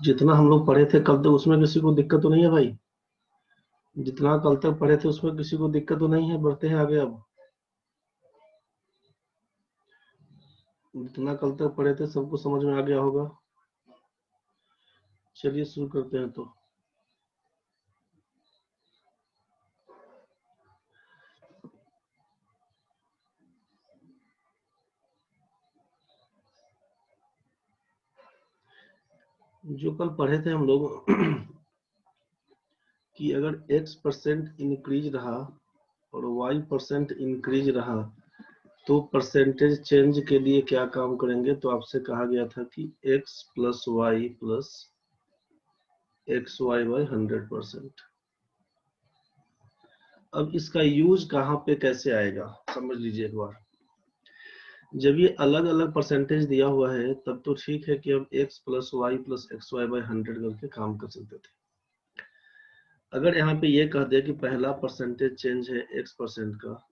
जितना हम लोग पढ़े थे कल तक उसमें किसी को दिक्कत तो नहीं है भाई? जितना कल तक पढ़े थे उसमें किसी को दिक्कत तो नहीं है? बढ़ते हैं आगे अब। जितना कल तक पढ़े थे सबको समझ में आ गया होगा। चलिए शुरू करते हैं तो। जो कल पढ़े थे हम लोग कि अगर x% इंक्रीज रहा और y% इंक्रीज रहा तो परसेंटेज चेंज के लिए क्या काम करेंगे? तो आपसे कहा गया था कि x plus y plus x y by 100%। अब इसका यूज कहाँ पे कैसे आएगा समझ लीजिए एक बार। जब ये अलग अलग परसेंटेज दिया हुआ है तब तो ठीक है कि हम x plus y plus x y by 100 करके काम कर सकते थे। अगर यहाँ पे ये कह दे कि पहला परसेंटेज चेंज है x% का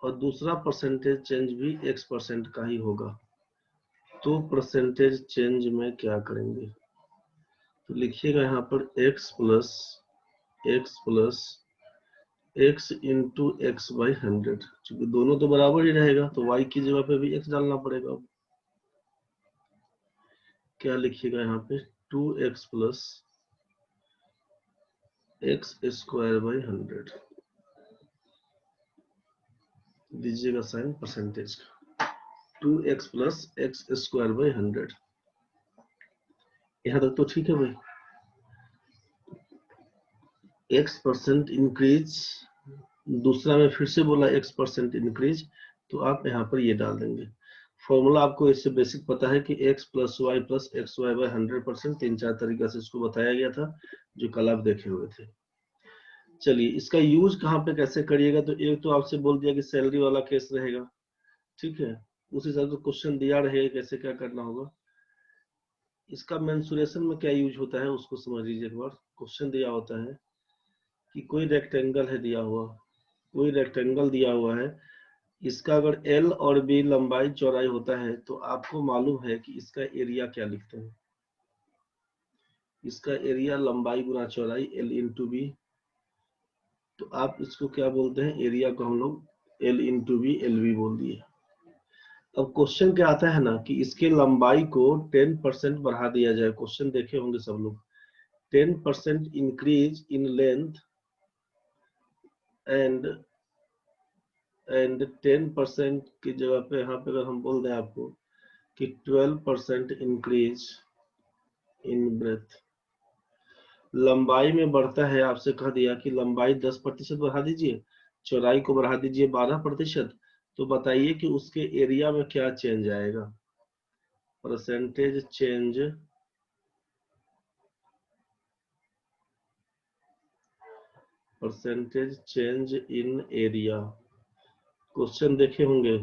और दूसरा परसेंटेज चेंज भी x% का ही होगा, तो परसेंटेज चेंज में क्या करेंगे? तो लिखिएगा यहाँ पर x plus x into x by 100। क्योंकि दोनों तो बराबर ही रहेगा तो y की जगह पे भी x डालना पड़ेगा। क्या लिखिएगा यहाँ पे 2x plus x square by 100, दीजिएगा साइन परसेंटेज का। 2x plus x square by 100, यहाँ तक तो ठीक है भाई। x% इंक्रीज, दूसरा में फिर से बोला x% इंक्रीज, तो आप यहाँ पर ये डाल देंगे। फॉर्मूला आपको इससे बेसिक पता है कि x plus y plus x y by 100%, 3-4 तरीका से इसको बताया गया था जो कल आप देखे हुए थे। चलिए इसका यूज कहाँ पे कैसे करिएगा? तो एक तो आपसे बोल दिया कि सैलरी वाला केस रहेगा, ठीक है, उस हिसाब से क्वेश्चन दिया रहेगा कैसे क्या करना होगा। इसका मेंसुरेशन में क्या यूज होता है उसको समझ लीजिए एक बार। क्वेश्चन दिया होता है कि कोई रेक्टेंगल है दिया हुआ, कोई रेक्टेंगल दिया हुआ है, इसका अगर एल और बी लंबाई चौड़ाई होता है तो आपको मालूम है कि इसका एरिया क्या लिखते हैं? इसका एरिया लंबाई गुना चौड़ाई एल इंटू बी, तो आप इसको क्या बोलते हैं? एरिया को हम लोग L into B L B बोल दिए। अब क्वेश्चन क्या आता है ना कि इसके लंबाई को 10% बढ़ा दिया जाए। क्वेश्चन देखे होंगे सब लोग, 10% इंक्रीज इन लेंथ एंड 10% की जगह पे यहाँ पे अगर हम बोल दें आपको कि 12% इंक्रीज इन ब्रेथ, लंबाई में बढ़ता है, आपसे कह दिया कि लंबाई 10% बढ़ा दीजिए, चौड़ाई को बढ़ा दीजिए 12%, तो बताइए कि उसके एरिया में क्या चेंज आएगा? Percentage change in area. Question देखे होंगे,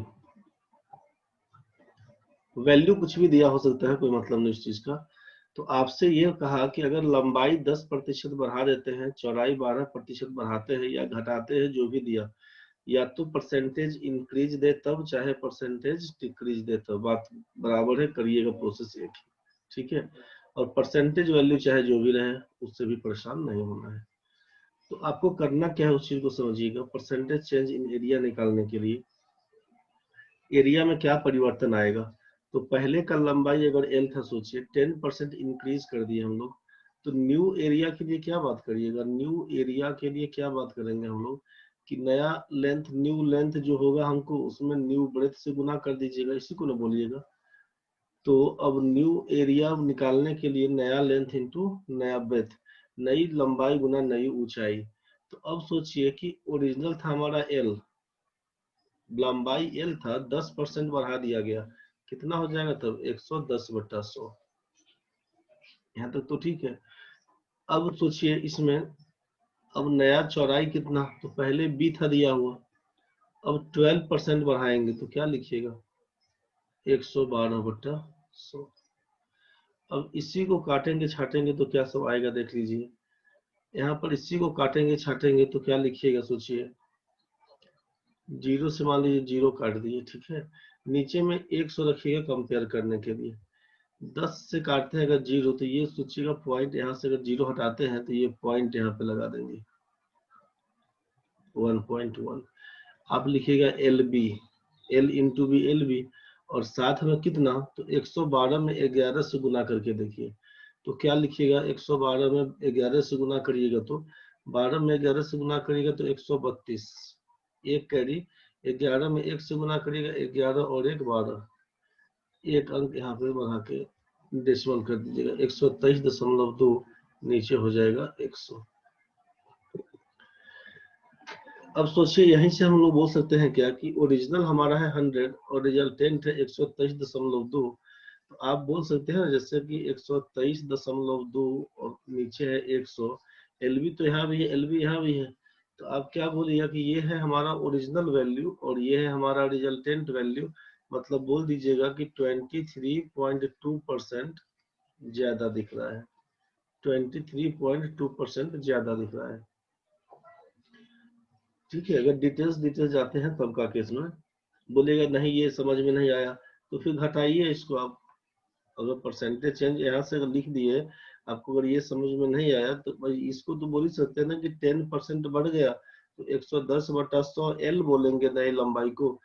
वैल्यू कुछ भी दिया हो सकता है, कोई मतलब नहीं इस चीज का। तो आपसे ये कहा कि अगर लंबाई 10% बढ़ा देते हैं, चौड़ाई 12% बढ़ाते हैं या घटाते हैं, जो भी दिया, या तो परसेंटेज इंक्रीज दे तब, चाहे परसेंटेज डिक्रीज दे तब, बात बराबर है, करिएगा प्रोसेस एक ही, ठीक है। और परसेंटेज वैल्यू चाहे जो भी रहे उससे भी परेशान नहीं होना है। तो आपको करना क्या है उस चीज को समझिएगा। परसेंटेज चेंज इन एरिया निकालने के लिए एरिया में क्या परिवर्तन आएगा? तो पहले का लंबाई अगर एल था, सोचिए 10% इंक्रीज कर दिए हम लोग, तो न्यू एरिया के लिए क्या बात करिएगा? न्यू एरिया के लिए क्या बात करेंगे हम लोग कि नया लेंथ, न्यू लेंथ जो होगा हमको उसमें न्यू ब्रेथ से गुना कर दीजिएगा, इसी को ना बोलिएगा। तो अब न्यू एरिया निकालने के लिए नया लेंथ इंटू नया ब्रेथ, नई लंबाई गुना नई ऊंचाई। तो अब सोचिए कि ओरिजिनल था हमारा एल, लंबाई एल था, 10% बढ़ा दिया गया, कितना हो जाएगा तब? 110/100। यहाँ तक तो ठीक है। अब सोचिए इसमें, अब नया चौड़ाई कितना? तो पहले बी था दिया हुआ, अब 12% बढ़ाएंगे तो क्या लिखिएगा? 112/100। अब इसी को काटेंगे छाटेंगे तो क्या सब आएगा देख लीजिए। यहाँ पर इसी को काटेंगे छाटेंगे तो क्या लिखिएगा सोचिए। जीरो से मान लीजिए जीरो काट दिए, ठीक है, नीचे में 100 रखिएगा कंपेयर करने के लिए। 10 से काटते हैं अगर 0, तो ये सोचिएगा पॉइंट यहाँ से अगर 0 हटाते हैं तो ये पॉइंट यहाँ पे लगा देंगे 1.1। आप लिखिएगा L B, L into B L B, और साथ में कितना, तो 112 में 11 से गुना करके देखिए। तो क्या लिखिएगा, 112 में 11 से गुना करिएगा तो 12 में 11 से गुना करिएगा तो 132, एक कैरी, 11 में 1 से गुना करिएगा 11 और 1 12, एक अंक यहाँ पे बढ़ा के डेसिमल कर दीजिएगा 123.2, नीचे हो जाएगा 100। अब सोचिए यहीं से हम लोग बोल सकते हैं क्या कि ओरिजिनल हमारा है 100 और रिजल्टेंट है 123.2। तो आप बोल सकते हैं जैसे कि 123.2 और नीचे है 100, एलबी तो यहाँ भी है, एलबी यहाँ भी है, तो आप क्या बोलिएगा कि ये है हमारा ओरिजिनल वैल्यू और ये है हमारा रिजल्टेंट वैल्यू। मतलब बोल दीजिएगा कि 23.2% ज्यादा दिख रहा है, 23.2% ज्यादा दिख रहा है। ठीक है, अगर डिटेल्स जाते हैं तब का केस में बोलेगा नहीं ये समझ में नहीं आया, तो फिर घटाइए इसको आप। अगर परसेंटेज चेंज यहाँ से अगर लिख दिए, आपको अगर ये समझ में नहीं आया तो भाई इसको तो बोल ही सकते हैं ना कि 10% बढ़ गया तो 110/100 एल बोलेंगे नई लंबाई को,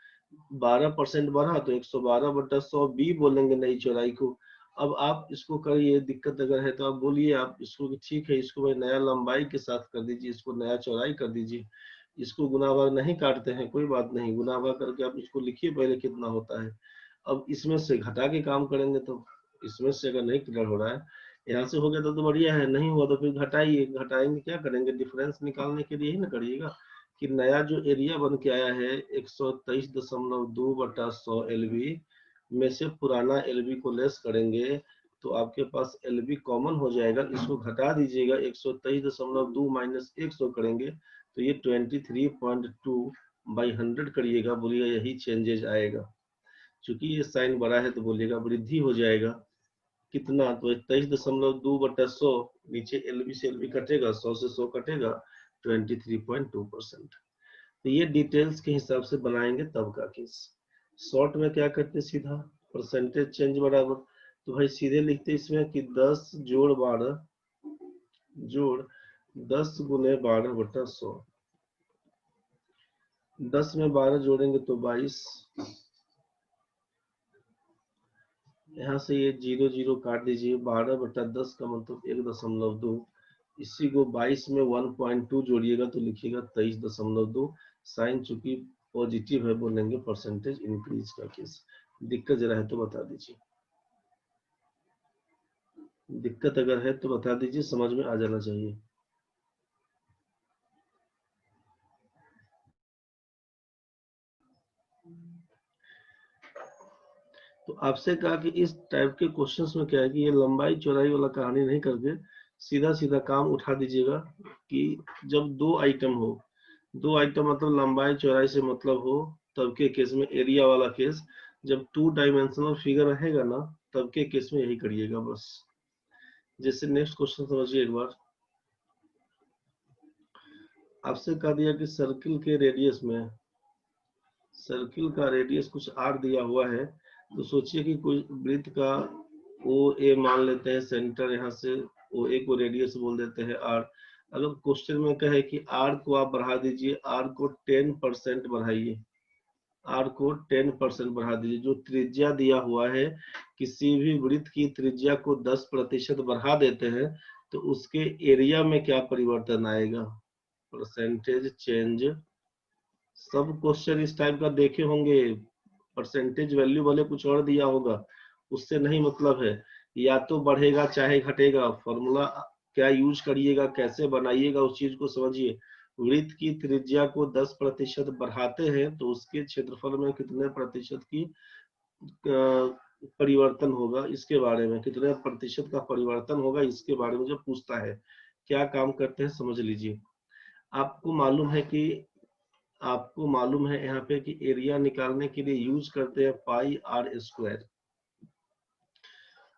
12% बढ़ा तो 112/100 बी बोलेंगे नई चौड़ाई को। अब आप इसको करिए, दिक्कत अगर है तो आप बोलिए आप इसको कि ठीक है इसको भाई नया लंबाई के साथ कर दीजिए, इसको नया चौड़ाई कर दीजिए। इसको गुना भाग नहीं काटते हैं कोई बात नहीं, गुना भाग करके आप इसको लिखिए पहले कितना होता है। अब इसमें से घटा के काम करेंगे तो इसमें से अगर नहीं क्लियर हो रहा है, यहाँ से हो गया तो बढ़िया है, नहीं हुआ तो फिर घटाइए, घटाएंगे क्या करेंगे, डिफरेंस निकालने के लिए ही ना करिएगा कि नया जो एरिया बन के आया है 123.2/100 एलबी में से पुराना एलबी को लेस करेंगे तो आपके पास एलबी कॉमन हो जाएगा, इसको घटा दीजिएगा 123.2 माइनस 100 करेंगे तो ये 23.2/100 करिएगा, बोलिएगा यही चेंजेज आएगा। चूंकि ये साइन बड़ा है तो बोलिएगा वृद्धि हो जाएगा कितना, तो 23.2/100, नीचे एलबी से एलबी कटेगा, 100 से 100 कटेगा, 23.2%। तो ये डिटेल्स के हिसाब से बनाएंगे तब का केस। शॉर्ट में क्या करते सीधा परसेंटेज चेंज बराबर, तो भाई सीधे लिखते इसमें कि 10 जोड़ 12 जोड़ 10 गुने 12/100, 10 में 12 जोड़ेंगे तो 22, यहाँ से ये 0 0 काट दीजिए, 12/10 का मतलब 1.2, इसी को 22 में 1.2 जोड़िएगा तो लिखिएगा 23.2, साइन चूंकि पॉजिटिव है बोलेंगे परसेंटेज इंक्रीज का केस। दिक्कत जरा है तो बता दीजिए, दिक्कत अगर है तो बता दीजिए, समझ में आ जाना चाहिए। तो आपसे कहा कि इस टाइप के क्वेश्चंस में क्या है कि ये लंबाई चौड़ाई वाला कहानी नहीं करके सीधा सीधा काम उठा दीजिएगा कि जब दो आइटम हो, दो आइटम मतलब लंबाई चौड़ाई से मतलब हो, तब के केस में एरिया वाला केस, जब 2 डायमेंशनल फिगर रहेगा ना तब के केस में यही करिएगा बस। जैसे नेक्स्ट क्वेश्चन समझिए एक बार, आपसे कह दिया कि सर्किल के रेडियस में, सर्किल का रेडियस कुछ आर दिया हुआ है, तो सोचिए कि कोई वृत्त का ओ ए मान लेते हैं सेंटर, यहाँ से ओ ए को रेडियस बोल देते हैं आर। अगर क्वेश्चन में कहे कि आर को आप बढ़ा दीजिए, आर को 10% बढ़ाइए, आर को 10% बढ़ा दीजिए, जो त्रिज्या दिया हुआ है किसी भी वृत्त की त्रिज्या को 10% बढ़ा देते हैं तो उसके एरिया में क्या परिवर्तन आएगा, परसेंटेज चेंज। सब क्वेश्चन इस टाइप का देखे होंगे, परसेंटेज वैल्यू भले कुछ और दिया होगा उससे नहीं मतलब है, या तो बढ़ेगा चाहे घटेगा, फॉर्मूला क्या यूज करिएगा कैसे बनाइएगा उस चीज को समझिए। वृत्त की त्रिज्या को 10% बढ़ाते हैं तो उसके क्षेत्रफल में कितने प्रतिशत की परिवर्तन होगा, इसके बारे में कितने प्रतिशत का परिवर्तन होगा इसके बारे में जो पूछता है। क्या काम करते हैं समझ लीजिए। आपको मालूम है कि आपको मालूम है यहाँ पे कि एरिया निकालने के लिए यूज करते हैं पाई आर स्क्वायर।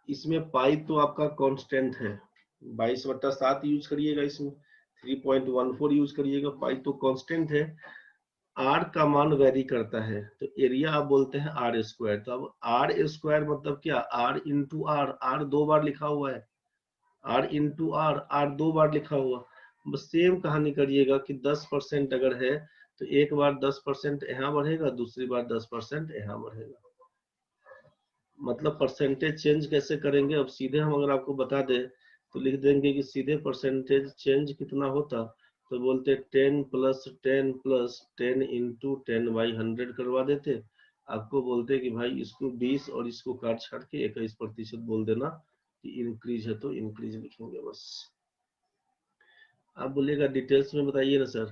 इसमें पाई तो आपका कांस्टेंट है, 22/7 यूज करिएगा, इसमें 3.14 यूज करिएगा, पाई तो कांस्टेंट है। आर का मान वेरी करता है तो एरिया आप बोलते हैं आर स्क्वायर। तो अब आर स्क्वायर मतलब क्या, आर इंटू आर, आर 2 बार लिखा हुआ है, आर इंटू आर, आर 2 बार लिखा हुआ। बस सेम कहानी करिएगा कि 10% अगर है तो एक बार 10% यहाँ बढ़ेगा, दूसरी बार 10% यहाँ बढ़ेगा। मतलब परसेंटेज चेंज कैसे करेंगे, अब सीधे हम अगर आपको बता दें तो लिख देंगे कि सीधे परसेंटेज चेंज कितना होता, तो बोलते 10 प्लस 10 प्लस 10 इंटू 10/100 करवा देते। आपको बोलते कि भाई इसको 20 और इसको काट छाट के 21% बोल देना कि इंक्रीज है, तो इंक्रीज लिखेंगे बस। आप बोलिएगा डिटेल्स में बताइए ना सर,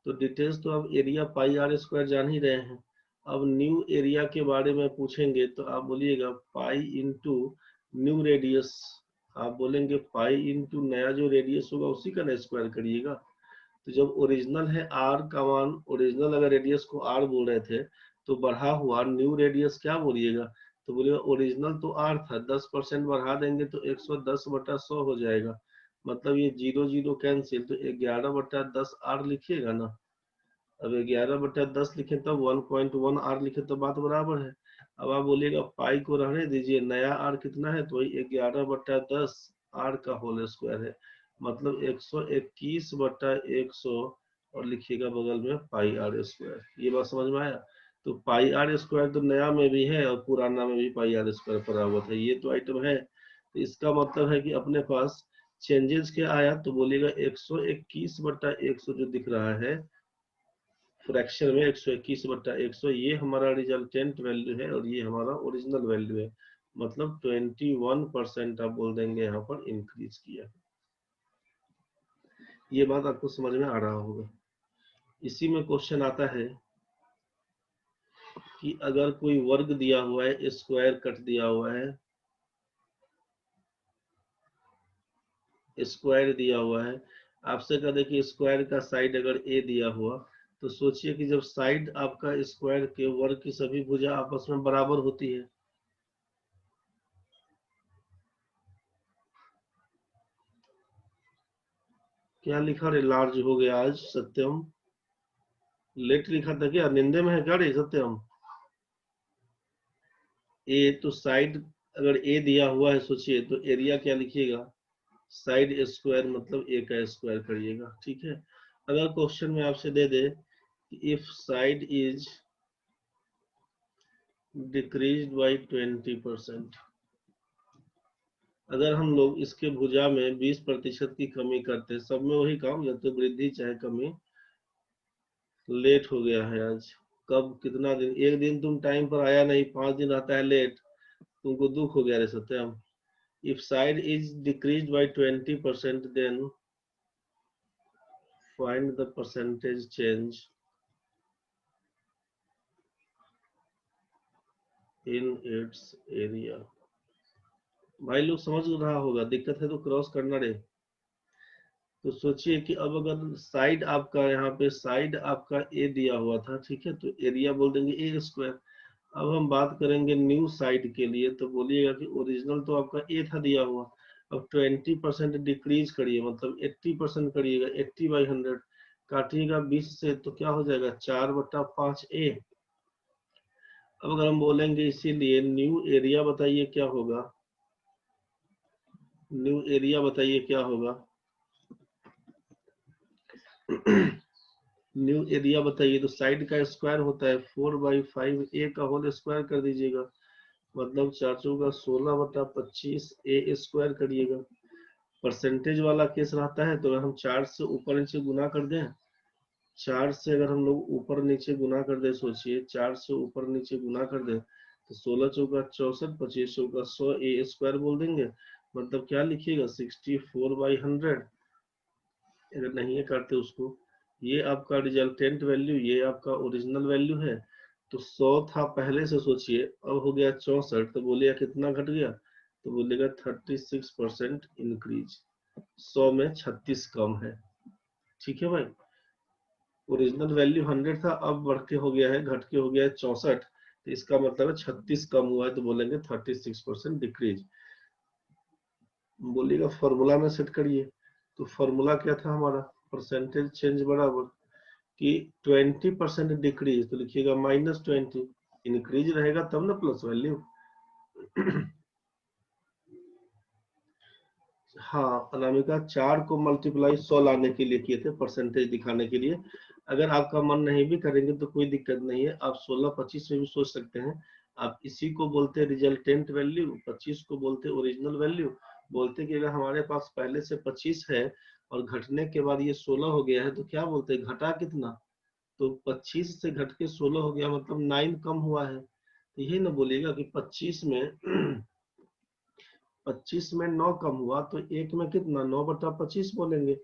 तो डिटेल्स तो अब एरिया पाई आर स्क्वायर जान ही रहे हैं। अब न्यू एरिया के बारे में पूछेंगे तो आप बोलिएगा पाई इंटू न्यू रेडियस, आप बोलेंगे पाई इंटू नया जो रेडियस होगा उसी का ना स्क्वायर करिएगा। तो जब ओरिजिनल है आर का मान, ओरिजिनल अगर रेडियस को आर बोल रहे थे तो बढ़ा हुआ न्यू रेडियस क्या बोलिएगा, तो बोलिएगा ओरिजिनल तो आर था, 10% बढ़ा देंगे तो 110/100 हो जाएगा। मतलब ये 0 0 कैंसिल, तो 11/10 आर लिखिएगा ना। अब 11/10 लिखे तब 1.1 आर लिखे तो बात बराबर है। अब आप बोलिएगा पाई को रहने दीजिए, नया आर कितना है, तो वही 11/10 आर का होल स्क्वायर है, मतलब 121/100 और लिखिएगा बगल में पाई आर स्क्वायर। ये बात समझ में आया। तो पाई आर स्क्वायर तो नया में भी है और पुराना में भी पाई आर स्क्वायर पड़ा हुआ था, ये तो आइटम है। तो इसका मतलब है कि अपने पास चेंजेस क्या आया, तो बोलिएगा 121/100 जो दिख रहा है फ्रैक्शन में 121/100, ये हमारा रिजल्टेंट वैल्यू है और ये हमारा ओरिजिनल वैल्यू है। मतलब 21% आप बोल देंगे यहाँ पर इंक्रीज किया। ये बात आपको समझ में आ रहा होगा। इसी में क्वेश्चन आता है कि अगर कोई वर्ग दिया हुआ है, स्क्वायर कट दिया हुआ है, स्क्वायर दिया हुआ है, आपसे कह दे कि स्क्वायर का साइड अगर ए दिया हुआ, तो सोचिए कि जब साइड आपका स्क्वायर के वर्ग की सभी भुजा आपस में बराबर होती है, क्या लिखा रे, लार्ज हो गया आज सत्यम, लेट लिखा था क्या, निंदे में है क्या रे सत्यम। ए तो साइड अगर ए दिया हुआ है सोचिए तो एरिया क्या लिखिएगा, साइड स्क्वायर मतलब ए का स्क्वायर करिएगा, ठीक है। अगर क्वेश्चन में आपसे दे दे if side is decreased by 20%, अगर हम लोग इसके भुजा में 20% की कमी करते, सब में वही काम, या तो वृद्धि चाहे कमी। लेट हो गया है आज, कब कितना दिन, एक दिन तुम टाइम पर आया नहीं, 5 दिन आता है लेट, तुमको दुख हो गया रे सत्यम। If side is decreased by 20%, then find the percentage change in its area। भाई लोग समझ रहा होगा, दिक्कत है तो क्रॉस करना रे। तो सोचिए कि अब अगर साइड आपका, यहाँ पे साइड आपका ए दिया हुआ था, ठीक है, तो एरिया बोल देंगे ए स्क्वायर। अब हम बात करेंगे न्यू साइड के लिए, तो बोलिएगा कि ओरिजिनल तो आपका ए था दिया हुआ, अब 20% डिक्रीज करिए, मतलब 80% करिएगा, 80/100 काटिएगा 20 से तो क्या हो जाएगा 4/5 ए। अब अगर हम बोलेंगे इसीलिए न्यू एरिया बताइए क्या होगा, न्यू एरिया बताइए क्या होगा न्यू एरिया बताइए, तो साइड का स्क्वायर होता है 4/5 ए का होल स्क्वायर कर दीजिएगा, मतलब 4×16/25 ए स्क्वायर करिएगा। परसेंटेज वाला केस रहता है तो अगर हम 4 से ऊपर नीचे गुना कर दें, 4 से अगर हम लोग ऊपर नीचे गुना कर दे, सोचिए 4 से ऊपर नीचे गुना कर दे तो 16×4 = 64, 25×100 ए स्क्वायर बोल देंगे। मतलब क्या लिखिएगा 64/100, अगर नहीं करते उसको। ये आपका रिजल्टेंट वैल्यू, ये आपका ओरिजिनल वैल्यू है। तो 100 था पहले से, सोचिए अब हो गया 64, तो बोलिएगा कितना घट गया, तो बोलेगा 36% इंक्रीज, 100 में 36 कम है, ठीक है भाई। ओरिजिनल वैल्यू 100 था, अब बढ़ के हो गया है, घट के हो गया है 64, तो इसका मतलब है 36 कम हुआ है, तो बोलेंगे 36% डिक्रीज। बोलिएगा फॉर्मूला में सेट करिए, तो फॉर्मूला क्या था हमारा, परसेंटेज चेंज बराबर कि 20% डिक्रीज, तो लिखिएगा -20, इंक्रीज रहेगा तब ना प्लस वैल्यू। हाँ अनामिका, 4 को मल्टीप्लाई 100 लाने के लिए किए थे, परसेंटेज दिखाने के लिए। अगर आपका मन नहीं भी करेंगे तो कोई दिक्कत नहीं है, आप 16-25 में भी सोच सकते हैं। आप इसी को बोलते हैं रिजल्टेंट वैल्यू, 25 को बोलते हैं ओरिजिनल वैल्यू। बोलते कि अगर हमारे पास पहले से 25 है और घटने के बाद ये 16 हो गया है तो क्या बोलते हैं, घटा कितना, तो 25 से घट के 16 हो गया, मतलब 9 कम हुआ है। तो यही ना बोलिएगा कि 25 में 25 में 9 कम हुआ, तो एक में कितना, 9/25 बोलेंगे।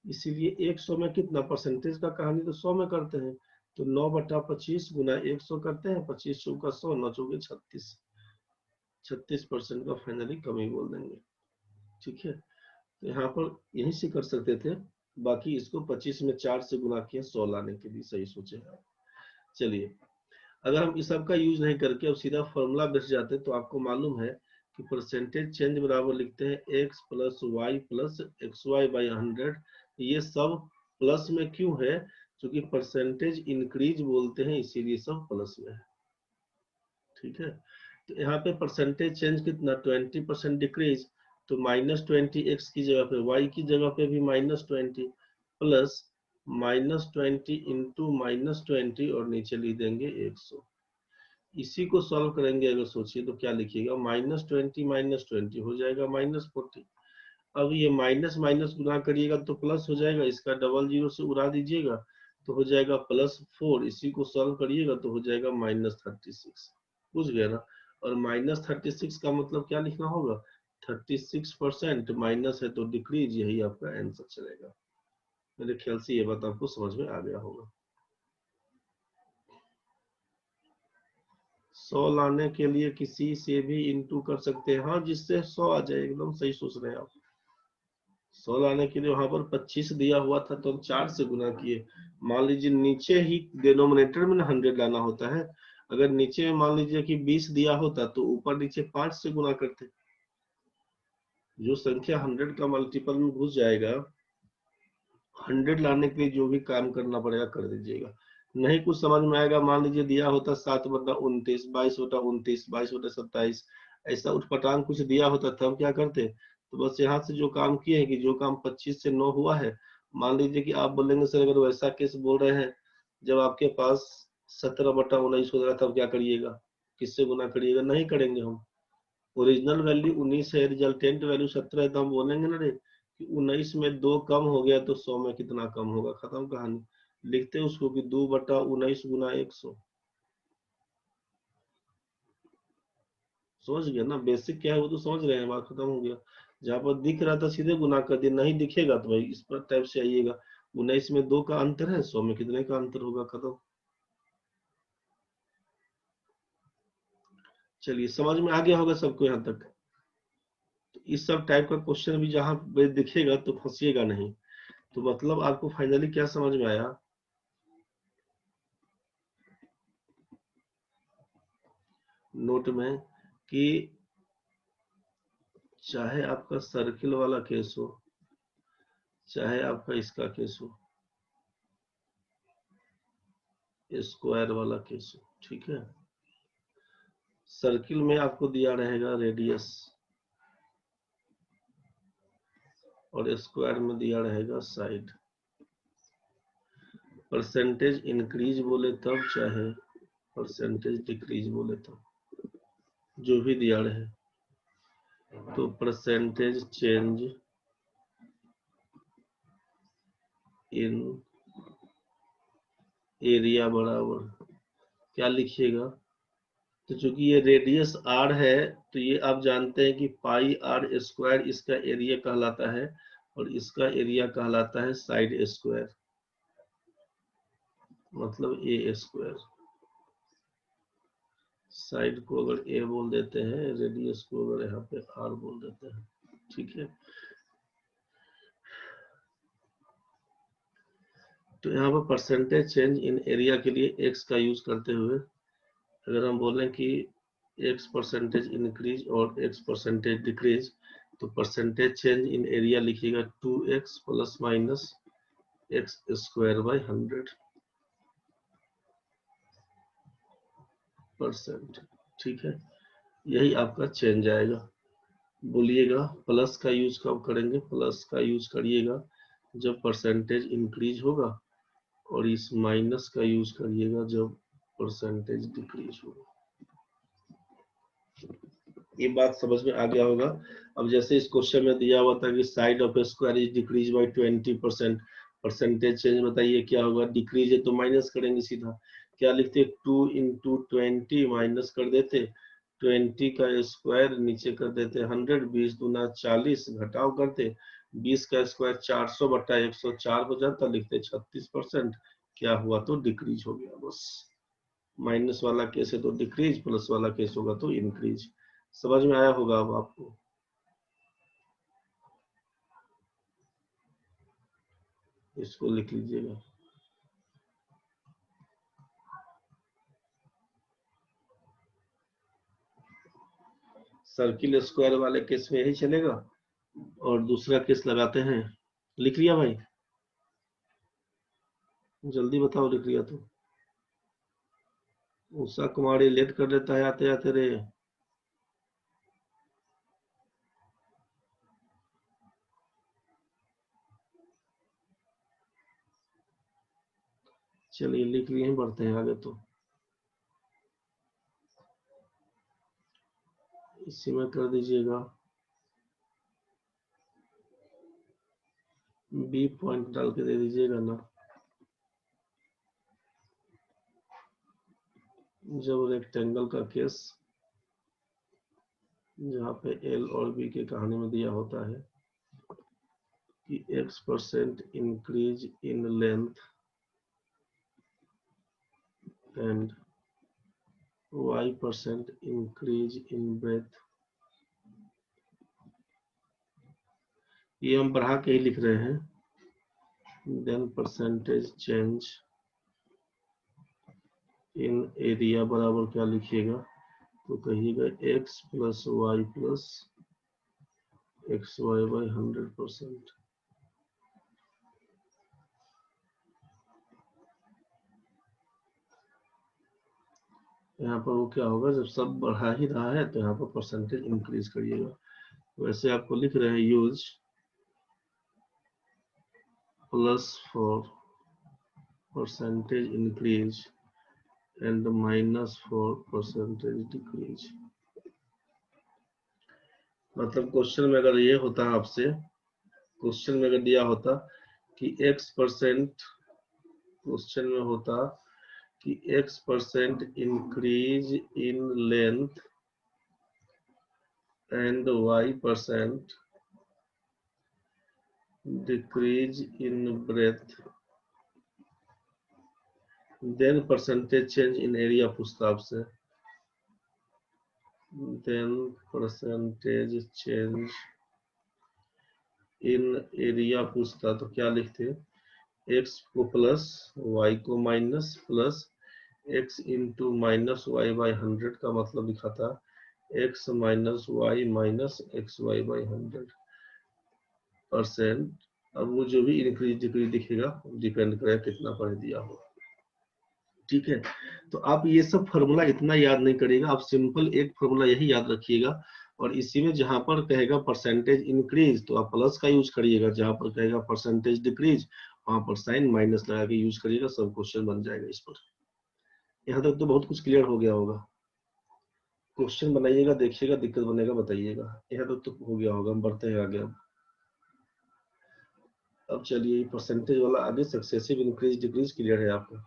इसीलिए 100 में कितना, परसेंटेज का कहानी तो 100 में करते हैं, तो 9/25 गुना 100 करते हैं, 25 चौका 100, 9 चौके 36, 36% का फाइनली कमी बोल देंगे। ठीक है, तो यहाँ पर यही से कर सकते थे, बाकी इसको 25 में 4 से गुना किया 100 लाने के लिए, सही सोचे आप। चलिए, अगर हम इस सब का यूज नहीं करके अब सीधा फॉर्मूला बेस जाते तो आपको मालूम है कि परसेंटेज चेंज बराबर लिखते हैं x plus y plus x y by 100। ये सब प्लस में क्यों है, क्योंकि परसेंटेज इंक्रीज बोलते हैं, इसीलिए सब प्लस में है। ठीक है, तो यहाँ पे परसेंटेज चेंज कितना, 20% डिक्रीज, तो -20 x की जगह पे, y की जगह पे भी -20 प्लस -20 इंटू -20 और नीचे लिख देंगे 100। इसी को सॉल्व करेंगे, अगर सोचिए तो क्या लिखिएगा, -20 हो जाएगा -40। अब ये माइनस माइनस गुना करिएगा तो प्लस हो जाएगा, इसका डबल जीरो से उड़ा दीजिएगा तो हो जाएगा +4। इसी को सॉल्व करिएगा तो हो जाएगा -36। बुझ गया ना। और -36 का मतलब क्या लिखना होगा, 36% माइनस है तो डिक्रीज, यही आपका आंसर चलेगा। मेरे ख्याल से ये बात आपको समझ में आ गया होगा। 100 लाने के लिए किसी से भी इंटू कर सकते हैं, हाँ जिससे 100 आ जाए, एकदम सही सोच रहे हैं आप। 100 लाने के लिए वहां पर 25 दिया हुआ था तो हम 4 से गुना किए। मान लीजिए नीचे ही डिनोमिनेटर में 100 लाना होता है, अगर नीचे में मान लीजिए कि 20 दिया होता तो ऊपर नीचे 5 से गुना करते। जो संख्या 100 का मल्टीपल में घुस जाएगा, 100 लाने के लिए जो भी काम करना पड़ेगा कर दीजिएगा। नहीं कुछ समझ में आएगा, मान लीजिए दिया होता 7/29, 22/29, 22/27, ऐसा उठपटांग कुछ दिया होता तब क्या करते। तो बस यहाँ से जो काम किए हैं कि जो काम 25 से 9 हुआ है, मान लीजिए कि आप बोलेंगे सर अगर वैसा केस बोल रहे हैं जब आपके पास 17/19 हो रहा तब क्या करिएगा, किससे गुना करिएगा, नहीं करेंगे हम। ओरिजिनल वैल्यू 19 है, रिजल्टेंट वैल्यू 17 है, तो हम बोलेंगे ना रे कि 19 में 2 कम हो गया तो 100 में कितना कम होगा, खत्म कहानी। लिखते उसको कि 2/19 गुना 100। समझ गया ना, बेसिक क्या है वो तो समझ रहे हैं, बात खत्म हो गया। जहां पर दिख रहा था सीधे गुना कर दिया, नहीं दिखेगा तो भाई इस पर टाइप से आइएगा, 19 में 2 का अंतर है, 100 में कितने का अंतर होगा, खत्म। चलिए समझ में आ गया होगा सबको यहाँ तक। तो इस सब टाइप का क्वेश्चन भी जहां पे दिखेगा तो फंसिएगा नहीं। तो मतलब आपको फाइनली क्या समझ में आया, नोट में, कि चाहे आपका सर्किल वाला केस हो, चाहे आपका इसका केस हो, स्क्वायर वाला केस हो, ठीक है। सर्किल में आपको दिया रहेगा रेडियस और स्क्वायर में दिया रहेगा साइड। परसेंटेज इंक्रीज बोले तब, चाहे परसेंटेज डिक्रीज बोले तब, जो भी दिया रहे, तो परसेंटेज चेंज इन एरिया बराबर क्या लिखिएगा, तो चूंकि ये रेडियस r है तो ये आप जानते हैं कि पाई r स्क्वायर इसका एरिया कहलाता है और इसका एरिया कहलाता है साइड स्क्वायर, मतलब ए स्क्वायर। साइड को अगर a बोल देते हैं, रेडियस को अगर यहाँ पे r बोल देते हैं, ठीक है। तो यहाँ पर परसेंटेज चेंज इन एरिया के लिए x का यूज करते हुए अगर हम बोलें कि x परसेंटेज इंक्रीज और x परसेंटेज डिक्रीज, तो परसेंटेज चेंज इन एरिया लिखिएगा 2x plus minus x square by 100। Percent. ठीक है, यही आपका चेंज आएगा। बोलिएगा प्लस का यूज कब करेंगे? प्लस का यूज करिएगा जब परसेंटेज इंक्रीज होगा, और इस माइनस का यूज करिएगा जब परसेंटेज डिक्रीज होगा। ये बात समझ में आ गया होगा। अब जैसे इस क्वेश्चन में दिया हुआ था कि side of A square is decrease by 20%, percentage change बताइए क्या होगा? डिक्रीज है तो माइनस करेंगे सीधा। क्या लिखते? 2 इंटू 20 माइनस कर देते 20 का स्क्वायर, नीचे कर देते 100, 20 दूना 40, घटाव करते 20 का स्क्वायर 400 बटा 104 हो जाता, लिखते 36%। क्या हुआ? तो डिक्रीज हो गया बस। माइनस वाला केस है तो डिक्रीज, प्लस वाला केस होगा तो इंक्रीज। समझ में आया होगा अब आपको? इसको लिख लीजिएगा। सर्किल स्क्वायर वाले केस में यही चलेगा, और दूसरा केस लगाते हैं। लिख लिया भाई? जल्दी बताओ लिख लिया तो। उषा कुमारी लेट कर लेता है आते आते रे। चलिए लिख लिए, बढ़ते हैं आगे। तो इसी में कर दीजिएगा, बी पॉइंट डाल के दे दीजिएगा ना। जब रेक्टेंगल का केस, जहाँ पे एल और बी के कहानी में दिया होता है कि x% increase in length and y% increase in breadth, ये हम बढ़ा के ही लिख रहे हैं। Then percentage change in area बराबर क्या लिखिएगा? तो कहिएगा x plus y plus x y by 100%। यहाँ पर वो क्या होगा, जब सब बढ़ा ही रहा है तो यहाँ पर परसेंटेज इंक्रीज करिएगा। वैसे आपको लिख रहे हैं use plus for percentage increase and minus for percentage decrease. मतलब क्वेश्चन में अगर ये होता आपसे, क्वेश्चन में अगर दिया होता कि x%, क्वेश्चन में होता कि x% increase in length and y% decrease in breadth, then percentage change in area पूछता आपसे। Then percentage change in area पूछता तो क्या लिखते? x को प्लस, y को minus, plus x into minus y by 100 का मतलब लिखा था x minus y minus x y by 100%। अब वो जो भी इंक्रीज डिक्रीज दिखेगा डिपेंड करेगा कितना पढ़ दिया हो। ठीक है, तो आप ये सब फॉर्मूला इतना याद नहीं करिएगा, आप सिंपल एक फॉर्मूला यही याद रखिएगा। और इसी में जहां पर कहेगा परसेंटेज इंक्रीज तो आप प्लस का यूज करिएगा, जहां पर कहेगा परसेंटेज डिक्रीज वहां पर साइन माइनस लगा के यूज करिएगा, सब क्वेश्चन बन जाएगा इस पर। यहाँ तक तो बहुत कुछ क्लियर हो गया होगा। क्वेश्चन बनाइएगा, देखिएगा, दिक्कत बनेगा बताइएगा। यहाँ तक तो हो गया होगा। हम बढ़ते हैं आगे। अब चलिए परसेंटेज वाला आगे, सक्सेसिव इंक्रीज डिक्रीज क्लियर है आपका।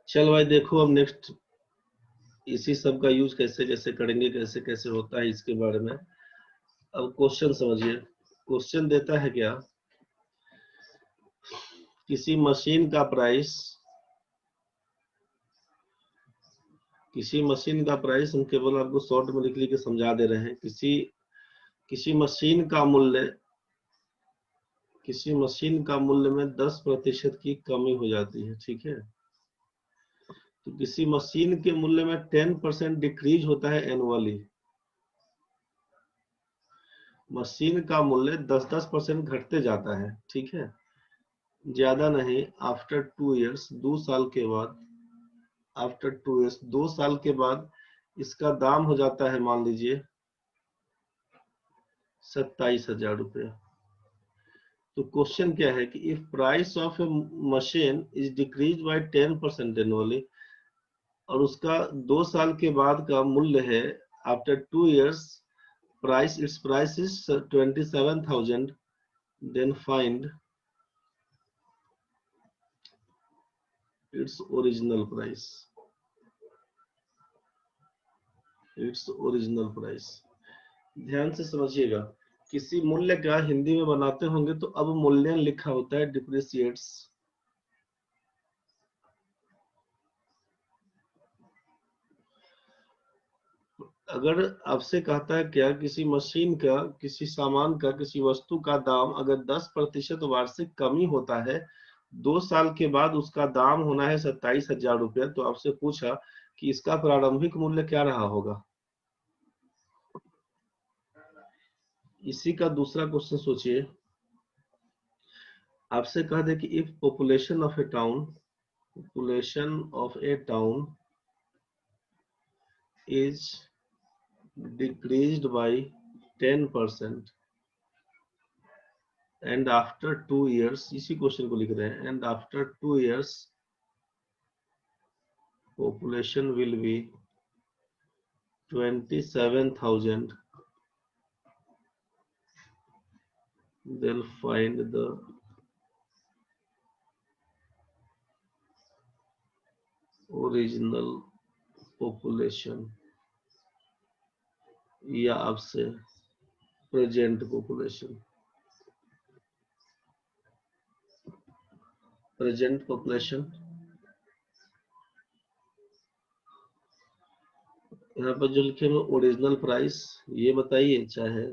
चल भाई देखो, अब नेक्स्ट इसी सब का यूज कैसे कैसे करेंगे, कैसे कैसे होता है इसके बारे में। अब क्वेश्चन समझिए। क्वेश्चन देता है क्या, किसी मशीन का प्राइस, किसी मशीन का प्राइस, हम केवल आपको शॉर्ट में लिख के समझा दे रहे हैं। किसी मशीन का मूल्य, किसी मशीन का मूल्य में 10% की कमी हो जाती है। ठीक है, तो किसी मशीन के मूल्य में 10% डिक्रीज होता है एनुअली। मशीन का मूल्य 10% घटते जाता है। ठीक है, ज्यादा नहीं। आफ्टर 2 इयर्स, 2 साल के बाद आफ्टर 2 years, 2 साल के बाद इसका दाम हो जाता है मान लीजिए 27,000 रुपये। तो क्वेश्चन क्या है कि if price of A machine is decrease by 10% annually, और उसका 2 साल के बाद का मूल्य है after 2 years, its price is 27,000, then find its original price। ध्यान से समझिएगा, किसी मूल्य का हिंदी में बनाते होंगे तो अब मूल्यन लिखा होता है डिप्रिसिएट्स। अगर आपसे कहता है क्या किसी मशीन का, किसी सामान का, किसी वस्तु का दाम अगर 10% वार्षिक कमी होता है, 2 साल के बाद उसका दाम होना है 27,000 रुपये, तो आपसे पूछा कि इसका प्रारंभिक मूल्य क्या रहा होगा। इसी का दूसरा क्वेश्चन सोचिए, आपसे कह दे कि if population of A town is decreased by 10% and after 2 years, इसी क्वेश्चन को लिख रहे हैं, and after 2 years population will be 27,000, then find the original population, या आपसे प्रेजेंट पॉपुलेशन। यहाँ पर जो लिखे हैं ओरिजिनल प्राइस, ये बताइए, चाहे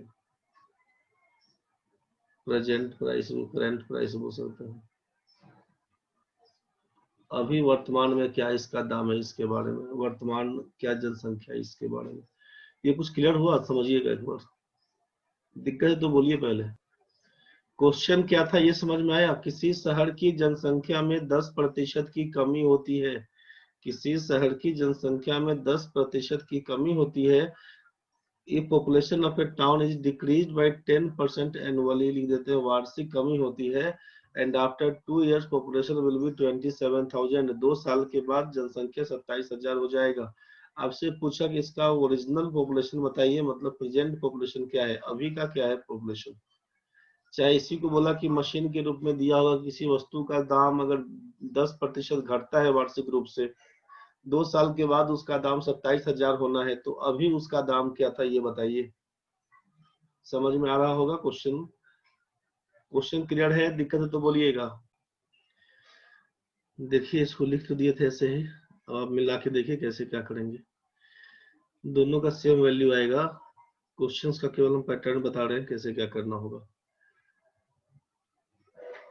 प्रेजेंट प्राइस, करंट प्राइस बोल सकते हैं। अभी वर्तमान में क्या इसका दाम है, इसके बारे में, वर्तमान क्या जनसंख्या है, इसके बारे में। ये कुछ क्लियर हुआ? समझिएगा एक बार, दिक्कत है तो बोलिए पहले। क्वेश्चन क्या था ये समझ में आया? किसी शहर की जनसंख्या में 10% की कमी होती है, किसी शहर की जनसंख्या में 10% की कमी होती है। if population of a town is decreased by 10% annually, लिख देते हैं, वार्षिक कमी होती है, and after 2 years population will be 27,000, 2 साल के बाद जनसंख्या 27,000 हो जाएगा। आपसे पूछा कि इसका ओरिजिनल पॉपुलेशन बताइए, मतलब प्रेजेंट पॉपुलेशन क्या है, अभी का क्या है पॉपुलेशन। चाहे इसी को बोला कि मशीन के रूप में दिया होगा, किसी वस्तु का दाम अगर 10% घटता है वार्षिक रूप से, 2 साल के बाद उसका दाम 27,000 होना है, तो अभी उसका दाम क्या था ये बताइए। समझ में आ रहा होगा क्वेश्चन? क्वेश्चन क्लियर है? दिक्कत है तो बोलिएगा। देखिए इसको लिख तो दिए थे ऐसे ही, अब आप मिला के देखिए कैसे क्या करेंगे। दोनों का सेम वैल्यू आएगा, क्वेश्चंस का केवल हम पैटर्न बता रहे हैं कैसे क्या करना होगा।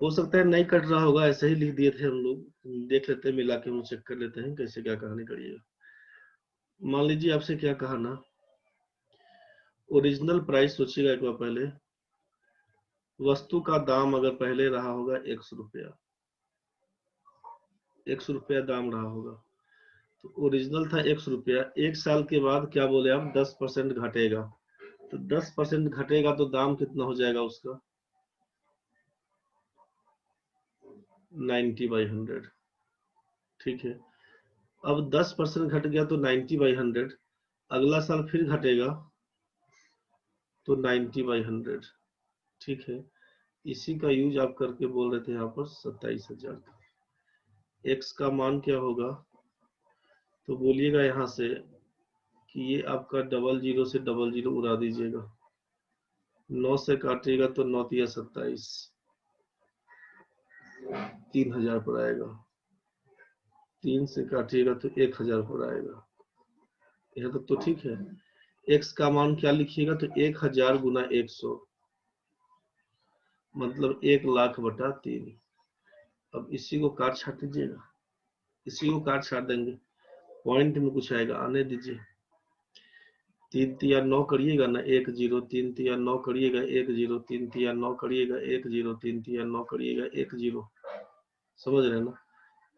हो सकता है नहीं कट रहा होगा, ऐसे ही लिख दिए थे हम लोग, देख लेते हैं, मिला के हम चेक कर लेते हैं कैसे क्या कहानी करिएगा। मान लीजिए आपसे क्या कहा ना, ओरिजिनल प्राइस सोचिएगा एक बार पहले, वस्तु का दाम अगर पहले रहा होगा 100 रुपया, 100 रुपया दाम रहा होगा, तो ओरिजिनल था 100 रुपया। 1 साल के बाद क्या बोले आप, 10% घटेगा, तो 10% घटेगा तो दाम कितना हो जाएगा उसका, 90/100। ठीक है, अब 10% घट गया तो 90/100, अगला साल फिर घटेगा तो 90/100। ठीक है, इसी का यूज आप करके बोल रहे थे यहाँ पर 27,000 का। एक्स का मान क्या होगा, तो बोलिएगा यहाँ से कि ये आपका 00 से 00 उड़ा दीजिएगा, 9 से काटिएगा तो 9 तिया 27, 3,000 पर आएगा, 3 से काटिएगा तो 1,000 पर आएगा। यहाँ तक तो ठीक है। एक्स का मान क्या लिखिएगा, तो 1,000 गुना 100, मतलब 1,00,000/3। अब इसी को काट छाट दीजिएगा, इसी को काट छाट देंगे, पॉइंट में कुछ आएगा, आने दीजिए। 3 तिया 9 करिएगा ना, 1 0, 3 तिया 9 करिएगा, 1 0, 3 तिया 9 करिएगा, 1 0, 3 तिया 9 करिएगा, 1 0। समझ रहे हैं ना?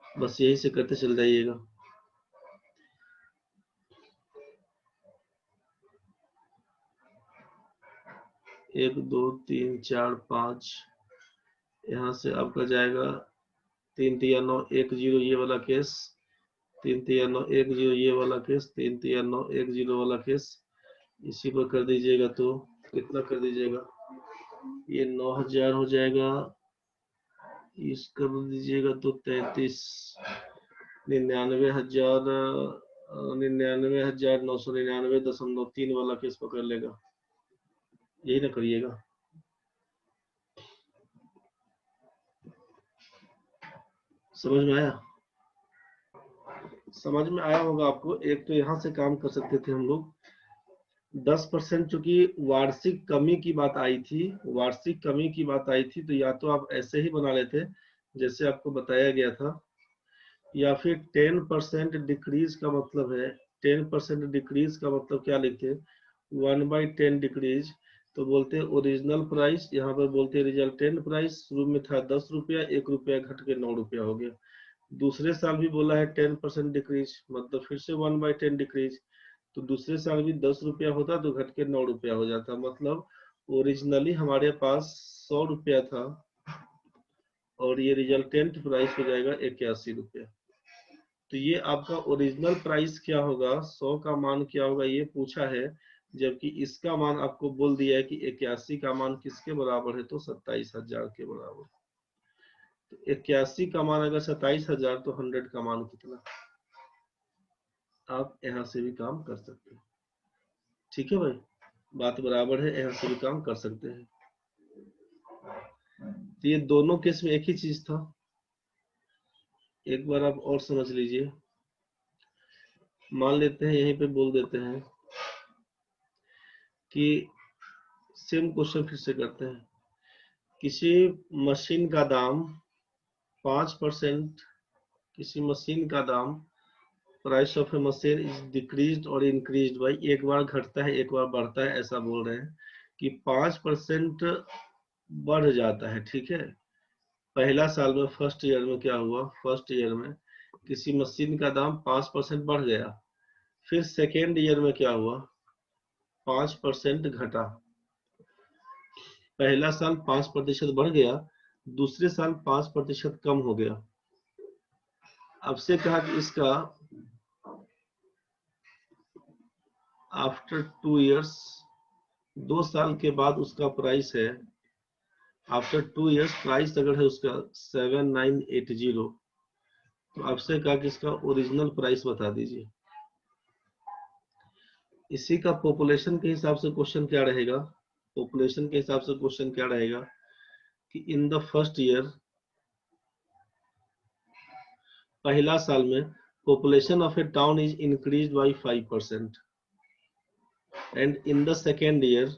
बस यही से करते चल जाइएगा। 1 2 3 4 5, यहाँ से आपका जाएगा 3 3 9 1 0 ये वाला केस, 3 3 9 1 0 ये वाला केस, 3 3 9 1 0 वाला केस। इसी पर कर दीजिएगा तो कितना कर दीजिएगा, ये 9000 हो जाएगा, इस कर दीजिएगा तो 33, 99,999.3 वाला केस पकड़ लेगा। यही ना करिएगा। समझ में आया? समझ में आया होगा आपको। एक तो यहाँ से काम कर सकते थे हम लोग 10%, चूंकि वार्षिक कमी की बात आई थी, वार्षिक कमी की बात आई थी, तो या तो आप ऐसे ही बना लेते जैसे आपको बताया गया था, या फिर 10% डिक्रीज का मतलब है, 10% डिक्रीज का मतलब क्या लिखते, 1/10 डिक्रीज, तो बोलते हैं ओरिजिनल प्राइस, यहाँ पर बोलते हैं रिजल्टेंट प्राइस। शुरू में था 10 रुपया, 1 रुपया घट के 9 रुपया हो गया। दूसरे साल भी बोला है 10% डिक्रीज, मतलब फिर से 1/10 डिक्रीज, तो दूसरे साल भी 10 रुपया होता तो घट के 9 रुपया हो जाता। मतलब ओरिजिनली हमारे पास 100 रुपया था और ये रिजल्टेंट प्राइस हो जाएगा 81 रुपया। तो ये आपका ओरिजिनल प्राइस क्या होगा, 100 का मान क्या होगा ये पूछा है, जबकि इसका मान आपको बोल दिया है कि 81 का मान किसके बराबर है, तो 27,000 के बराबर। तो 81 का मान अगर 27,000 तो 100 का मान कितना, आप यहाँ से भी काम कर सकते हैं। ठीक है भाई, बात बराबर है, यहाँ से भी काम कर सकते हैं। तो ये दोनों केस में एक ही चीज था। एक बार आप और समझ लीजिए, मान लेते हैं यहीं पे बोल देते हैं कि सेम क्वेश्चन फिर से करते हैं। किसी मशीन का दाम 5%, किसी मशीन का दाम, price of A machine is decreased और इंक्रीज्ड, भाई एक बार घटता है एक बार बढ़ता है, ऐसा बोल रहे हैं कि 5% बढ़ जाता है। ठीक है, पहला साल में फर्स्ट ईयर में क्या हुआ, फर्स्ट ईयर में किसी मशीन का दाम 5% बढ़ गया, फिर सेकेंड ईयर में क्या हुआ, 5% घटा। पहला साल 5% बढ़ गया, दूसरे साल 5% कम हो गया। अब से कहा कि इसका आफ्टर 2 इयर्स, 2 साल के बाद उसका प्राइस है, आफ्टर 2 इयर्स प्राइस अगर है उसका 7980, तो आपसे कहा कि इसका ओरिजिनल प्राइस बता दीजिए। इसी का पॉपुलेशन के हिसाब से क्वेश्चन क्या रहेगा, पॉपुलेशन के हिसाब से क्वेश्चन क्या रहेगा कि इन द फर्स्ट ईयर, पहला साल में population of A town is increased by 5%, and in the second year,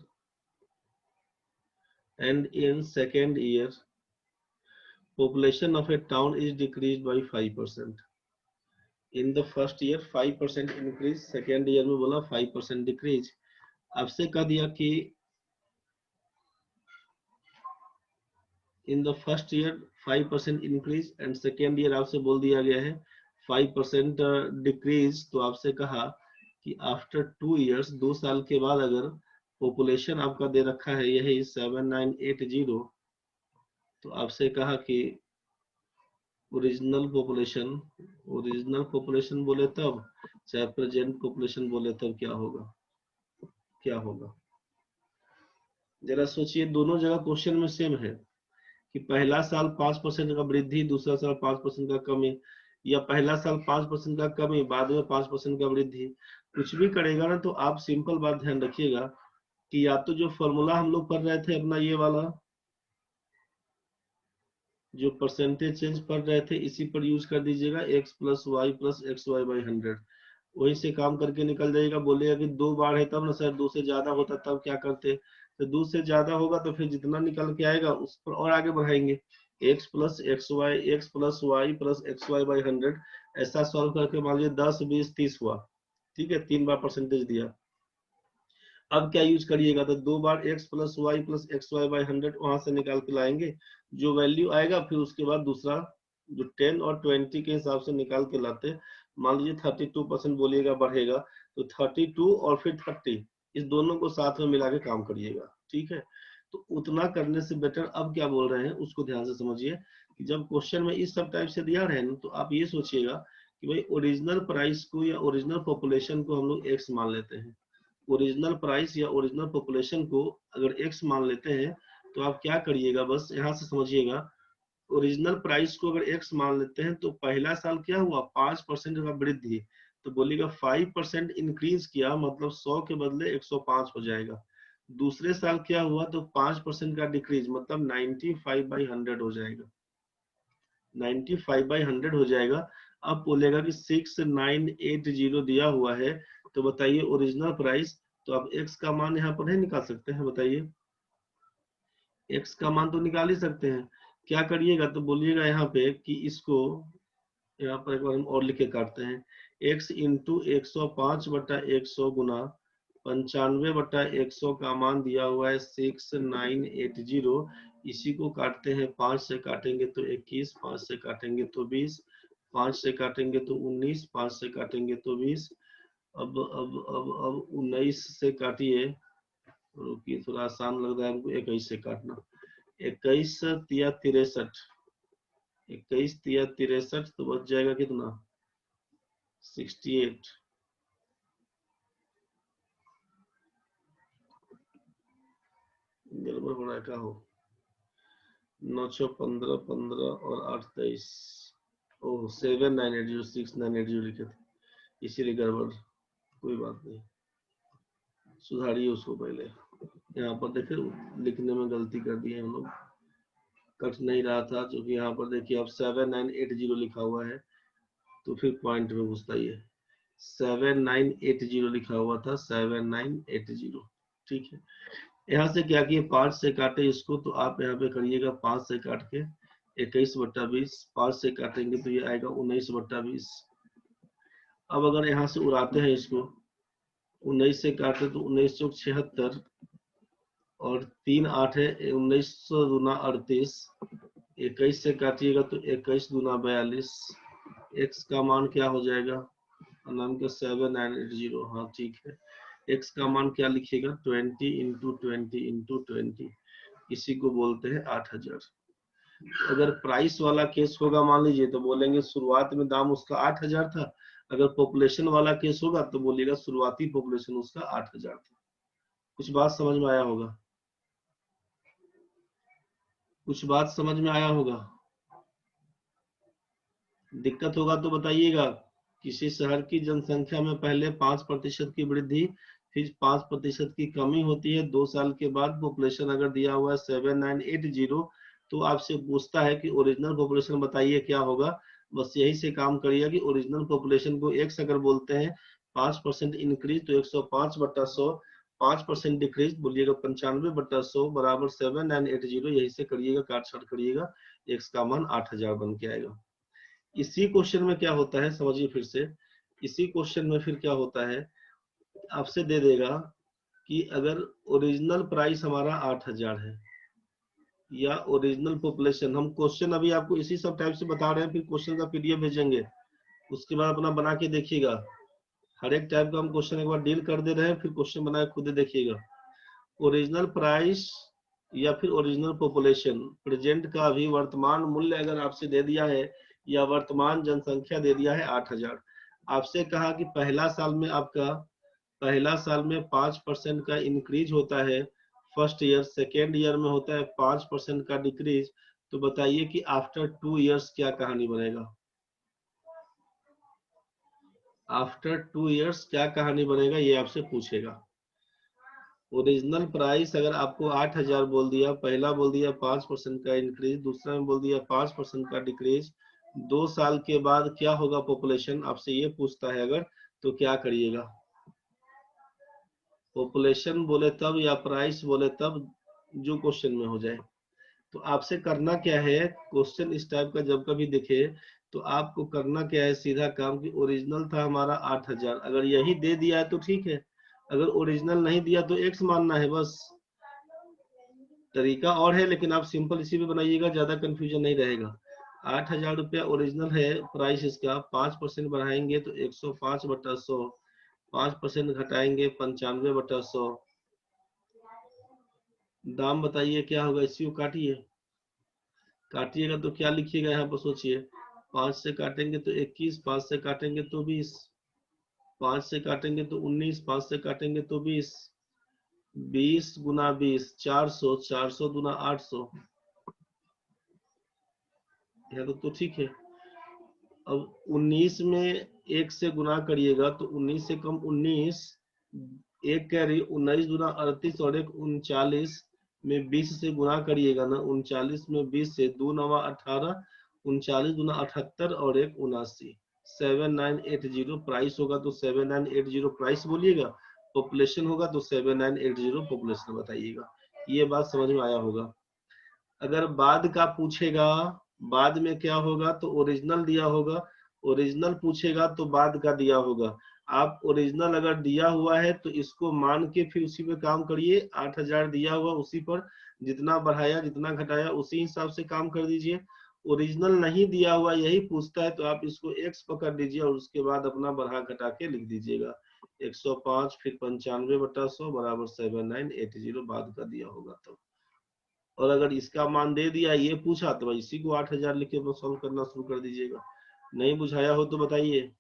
and in second year population of a town is decreased by 5%. in the first year 5% increase, second year में बोला 5% decrease। आपसे कह दिया कि in the first year 5% increase and second year आपसे बोल दिया गया है 5% decrease, तो आपसे कहा कि after 2 years, 2 साल के बाद अगर पॉपुलेशन आपका दे रखा है यही 7980, तो आपसे कहा कि ओरिजिनल पॉपुलेशन, ओरिजिनल पॉपुलेशन बोले तब, चाहे प्रेजेंट पॉपुलेशन बोले तब क्या होगा, क्या होगा। जरा सोचिए, दोनों जगह क्वेश्चन में सेम है कि पहला साल 5% का वृद्धि, दूसरा साल 5% का कमी, या पहला साल 5% का कमी, बाद में 5% का वृद्धि। कुछ भी करेगा ना तो आप सिंपल बात ध्यान रखिएगा कि या तो जो फॉर्मूला हम लोग पढ़ रहे थे अपना ये वाला, जो परसेंटेज चेंज पढ़ रहे थे, इसी पर यूज कर दीजिएगा, x plus y plus x y by 100, वही से काम करके निकल जाएगा। बोलेगा कि 2 बार है तब ना सर, 2 से ज्यादा होता तब क्या करते, तो 2 से ज्यादा होगा तो फिर जितना निकल के आएगा उस पर और आगे बढ़ाएंगे, x plus x y plus x y by 100, ऐसा सॉल्व करके मान लीजिए 10 20 30 हुआ। ठीक है, 3 बार परसेंटेज दिया। अब क्या यूज करिएगा, तो 2 बार x plus y plus x y by 100 वहां से निकाल के लाएंगे, जो वैल्यू आएगा फिर उसके बाद दूसरा जो 10 और 20 के हिसाब से निकाल के लाते। मान लीजिए 32% बोलिएगा बढ़ेगा, तो 32 और फिर 30, इस दोनों को साथ में मिला के काम करिएगा। ठीक है। तो उतना करने से बेटर अब क्या बोल रहे हैं उसको ध्यान से समझिए कि जब क्वेश्चन में इस सब टाइप से दिया रहे ना, तो आप ये सोचिएगा कि भाई ओरिजिनल प्राइस को या ओरिजिनल पॉपुलेशन को हम लोग एक्स मान लेते हैं। ओरिजिनल प्राइस या ओरिजिनल पॉपुलेशन को अगर एक्स मान लेते हैं तो आप क्या करिएगा, बस यहाँ से समझिएगा। ओरिजिनल प्राइस को अगर एक्स मान लेते हैं तो पहला साल क्या हुआ, 5% का वृद्धि, तो बोलिएगा 5% इंक्रीज किया, मतलब 100 के बदले 105 हो जाएगा। दूसरे साल क्या हुआ, तो 5% का डिक्रीज, मतलब 95/100 हो जाएगा। 95/100 हो जाएगा। अब बोलेगा कि 6980 दिया हुआ है, तो बताइए ओरिजिनल प्राइस, तो आप एक्स का मान यहाँ पर नहीं निकाल सकते हैं, बताइए। एक्स का मान तो निकाल ही सकते हैं। क्या करिएगा, तो बोलिएगा यहाँ पे कि इसको यहाँ पर एक बार हम और लिख के काटते हैं। x इंटू 105/100 गुना 95/100 का मान दिया हुआ है 6980। इसी को काटते हैं, 5 से काटेंगे तो 21, 5 से काटेंगे तो 20, 5 से काटेंगे तो 19, 5 से काटेंगे तो 20। अब 19 से काटिए, रुकिए थोड़ा आसान लग रहा है हमको 21 से काटना। 21 तिया 63, 21 तिया 63, तो बच जाएगा कितना, 68। गड़बड़ हो रहा है क्या हो, 915, 15 और 8 23, ओह 7980, 6980 लिखे थे, इसीलिए गड़बड़। कोई बात नहीं, सुधारिए उसको पहले। यहाँ पर देखिए लिखने में गलती कर दी है हम लोग, कट नहीं रहा था, जो कि यहाँ पर देखिए अब 7980 लिखा हुआ है, तो फिर पॉइंट में घुसता ही है। 7980 लिखा हुआ था, 7980, ठीक है। यहाँ से क्या किए, 5 से काटे इसको, तो आप यहाँ पे करिएगा 5 से काट के 21/20, 5 से काटेंगे तो ये आएगा 19/20। अब अगर यहाँ से उड़ाते हैं इसको, 19 से काटे तो 1976, और 3 8 है 1900 दूना 38, 21 से काटिएगा तो 21 दूना 42। एक्स का मान क्या हो जाएगा, नाम का 7980, हाँ ठीक है। एक्स का मान क्या लिखिएगा, 20 इंटू 20 इंटू 20, इसी को बोलते हैं 8000। अगर प्राइस वाला केस होगा मान लीजिए, तो बोलेंगे शुरुआत में दाम उसका 8000 था। अगर पॉपुलेशन वाला केस होगा तो बोलिएगा शुरुआती पॉपुलेशन उसका 8000 था। कुछ बात समझ में आया होगा, कुछ बात समझ में आया होगा। दिक्कत होगा तो बताइएगा। किसी शहर की जनसंख्या में पहले 5% की वृद्धि, फिर 5% की कमी होती है। 2 साल के बाद पॉपुलेशन अगर दिया हुआ है 7980, तो आपसे पूछता है कि ओरिजिनल पॉपुलेशन बताइए क्या होगा। बस यही से काम करिए कि ओरिजिनल पॉपुलेशन को एक्स अगर बोलते हैं, 5% इंक्रीज तो 105/100, 5% डिक्रीज बोलिएगा 95/100 बराबर 7980। यही से करिएगा, काट छाट करिएगा, एक्स का मान 8000 बन के आएगा। इसी क्वेश्चन में क्या होता है समझिए फिर से। इसी क्वेश्चन में फिर क्या होता है, आपसे दे देगा कि अगर ओरिजिनल प्राइस हमारा 8000 है, या ओरिजिनल पॉपुलेशन, हम क्वेश्चन अभी आपको इसी सब टाइप से बता रहे हैं, फिर क्वेश्चन का पीडीएफ भेजेंगे, उसके बाद अपना बना के देखिएगा। हर एक टाइप का हम क्वेश्चन एक बार डील कर दे रहे हैं, फिर क्वेश्चन बना के खुद देखिएगा। ओरिजिनल प्राइस या फिर ओरिजिनल पॉपुलेशन, प्रेजेंट का अभी वर्तमान मूल्य अगर आपसे दे दिया है, या वर्तमान जनसंख्या दे दिया है 8000। आपसे कहा कि पहला साल में 5% का इंक्रीज होता है फर्स्ट ईयर, सेकेंड ईयर में होता है 5% का डिक्रीज। तो बताइए कि आफ्टर 2 इयर्स क्या कहानी बनेगा, आफ्टर 2 इयर्स क्या कहानी बनेगा, ये आपसे पूछेगा। ओरिजिनल प्राइस अगर आपको 8000 बोल दिया, पहला बोल दिया 5% का इंक्रीज, दूसरा में बोल दिया 5% का डिक्रीज, 2 साल के बाद क्या होगा पॉपुलेशन, आपसे ये पूछता है अगर, तो क्या करिएगा। पॉपुलेशन बोले तब या प्राइस बोले तब, जो क्वेश्चन में हो जाए। तो आपसे करना क्या है, क्वेश्चन इस टाइप का जब कभी दिखे, तो आपको करना क्या है, सीधा काम कि ओरिजिनल था हमारा 8000, अगर यही दे दिया है तो ठीक है, अगर ओरिजिनल नहीं दिया तो एक्स मानना है बस। तरीका और है, लेकिन आप सिंपल इसी में बनाइएगा, ज्यादा कंफ्यूजन नहीं रहेगा। 8000 रुपया ओरिजिनल है प्राइस, इसका 5% बढ़ाएंगे तो 105/100, 5% घटाएंगे 95/100, दाम बताइए क्या होगा, इसी को काटिए। काटिएगा तो क्या लिखिएगा यहाँ पर सोचिए। 5 से काटेंगे तो 21, 5 से काटेंगे तो 20, 5 से काटेंगे तो 19, 5 से काटेंगे तो 20, 20 गुना 20 400, 400 गुना 800। यह तो ठीक है। अब 19 में 1 से गुना करिएगा तो 19 से कम 19, एक कैरी 19 गुना 38 और एक 39 में 20 से गुना करिएगा ना, 39 में 20 से 2 नवा 18, 39 गुना 78 और एक 79, 7980 प्राइस होगा तो 7980 प्राइस बोलिएगा, पॉपुलेशन होगा तो 7980 पॉपुलेशन बताइएगा। ये बात समझ में आया होगा। अगर बाद का पूछेगा, बाद में क्या होगा तो ओरिजिनल दिया होगा, ओरिजिनल पूछेगा तो बाद का दिया होगा। आप ओरिजिनल अगर दिया हुआ है तो इसको मान के फिर उसी पे काम करिए। 8000 दिया हुआ उसी पर जितना बढ़ाया जितना घटाया उसी हिसाब से काम कर दीजिए। ओरिजिनल नहीं दिया हुआ यही पूछता है तो आप इसको एक्स पकड़ लीजिए और उसके बाद अपना बढ़ा घटा के लिख दीजिएगा। 105 फिर 95/100 बराबर 7980 बाद का दिया होगा तो। और अगर इसका मान दे दिया ये पूछा तो भाई इसी को 8000 लिख के सॉल्व करना शुरू कर दीजिएगा। नहीं बुझाया हो तो बताइए।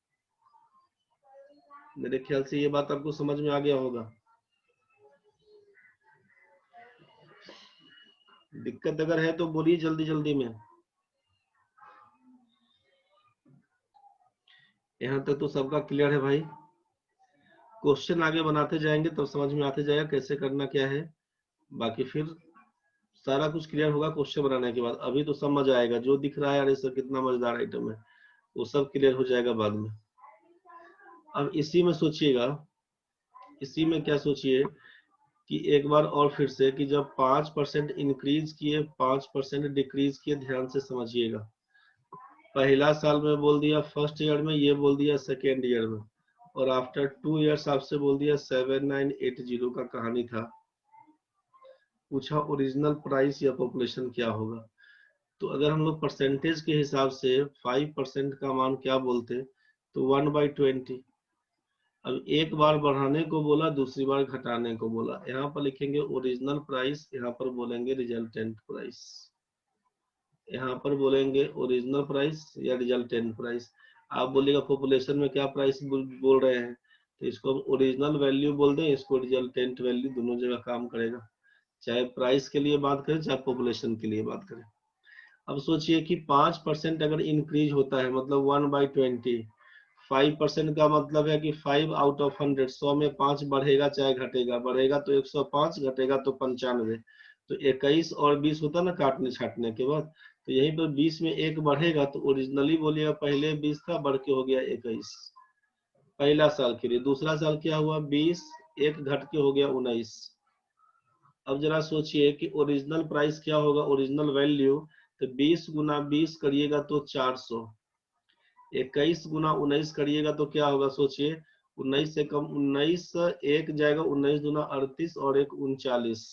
मेरे ख्याल से ये बात आपको समझ में आ गया होगा। दिक्कत अगर है तो बोलिए जल्दी जल्दी में। यहाँ तक तो सबका क्लियर है भाई। क्वेश्चन आगे बनाते जाएंगे तब समझ में आते जाएगा कैसे करना क्या है। बाकी फिर सारा कुछ क्लियर होगा क्वेश्चन बनाने के बाद। अभी तो समझ आएगा जो दिख रहा है अरे सर कितना मजेदार आइटम है, वो सब क्लियर हो जाएगा बाद में। अब इसी में सोचिएगा, इसी में क्या सोचिए कि एक बार और फिर से कि जब 5% इंक्रीज किए 5% डिक्रीज किए, ध्यान से समझिएगा। पहला साल में बोल दिया फर्स्ट ईयर में, ये बोल दिया सेकेंड ईयर में, और आफ्टर 2 इयर्स आपसे बोल दिया 7980 का कहानी था। पूछा ओरिजिनल प्राइस या पॉपुलेशन क्या होगा। तो अगर हम लोग परसेंटेज के हिसाब से 5% का मान क्या बोलते तो 1/20। अब एक बार बढ़ाने को बोला दूसरी बार घटाने को बोला, यहाँ पर लिखेंगे ओरिजिनल प्राइस, यहाँ पर बोलेंगे रिजल्टेंट प्राइस, यहाँ पर बोलेंगे ओरिजिनल प्राइस या रिजल्टेंट प्राइस। आप बोलिएगा पॉपुलेशन में क्या प्राइस बोल रहे हैं तो इसको हम ओरिजिनल वैल्यू बोल दें, इसको रिजल्टेंट वैल्यू, दोनों जगह काम करेगा। चाहे प्राइस के लिए बात करें चाहे पॉपुलेशन के लिए बात करें। अब सोचिए कि 5% अगर इंक्रीज होता है मतलब 1/20, 5% का मतलब है कि 5 आउट ऑफ 100, 100 में 5 बढ़ेगा चाहे घटेगा, बढ़ेगा तो 105, घटेगा तो 95। तो 21 और 20 होता ना काटने छाटने के बाद, तो यहीं पर 20 में एक बढ़ेगा तो ओरिजिनली बोलिएगा पहले 20 था बढ़ के हो गया 21, पहला साल के लिए। दूसरा साल क्या हुआ 20, एक घट के हो गया 19। अब जरा सोचिए कि ओरिजिनल प्राइस क्या होगा, ओरिजिनल वैल्यू, तो 20 गुना 20 करिएगा तो 400, 21 गुना 19 करिएगा तो क्या होगा सोचिए, 19 से कम 19, एक जाएगा 19 गुना 38 और एक 39।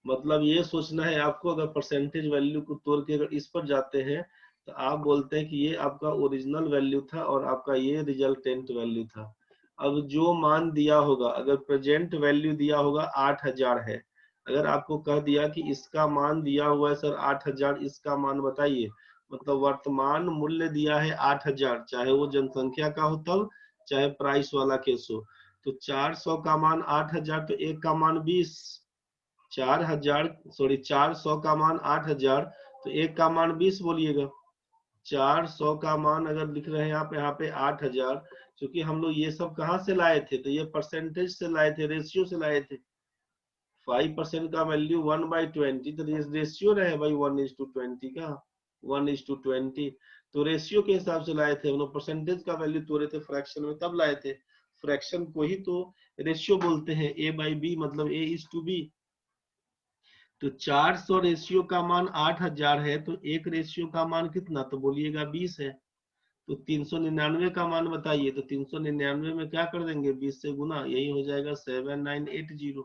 मतलब ये सोचना है आपको, अगर परसेंटेज वैल्यू को तोड़ के अगर इस पर जाते हैं तो आप बोलते हैं कि ये आपका ओरिजिनल वैल्यू था और आपका ये रिजल्टेंट वैल्यू था। अब जो मान दिया होगा, अगर प्रेजेंट वैल्यू दिया होगा 8000 है, अगर आपको कह दिया कि इसका मान दिया हुआ है सर 8000, इसका मान बताइए, मतलब वर्तमान मूल्य दिया है 8000, चाहे वो जनसंख्या का हो तब चाहे प्राइस वाला केस हो, तो 400 का मान 8000 तो एक का मान 20, 4000 सॉरी 400 का मान 8000 तो एक का मान 20 बोलिएगा। 400 का मान अगर लिख रहे हैं आप यहाँ पे 8000, क्योंकि हम लोग ये सब कहाँ से लाए थे तो ये परसेंटेज से लाए थे, रेशियो से लाए थे। 5% का वैल्यू 1/20 तो रेशियो रहे भाई 1:20 का, 1:20 तो रेशियो के हिसाब से लाए थे हम लोग। परसेंटेज का वैल्यू तोड़े थे फ्रैक्शन में तब लाए थे, फ्रैक्शन को ही तो रेशियो बोलते हैं, A/B मतलब A:B। तो 400 रेशियो का मान 8000 है तो एक रेशियो का मान कितना तो बोलिएगा 20 है। तो 399 का मान बताइए, तो 399 में क्या कर देंगे 20 से गुना, यही हो जाएगा 7980।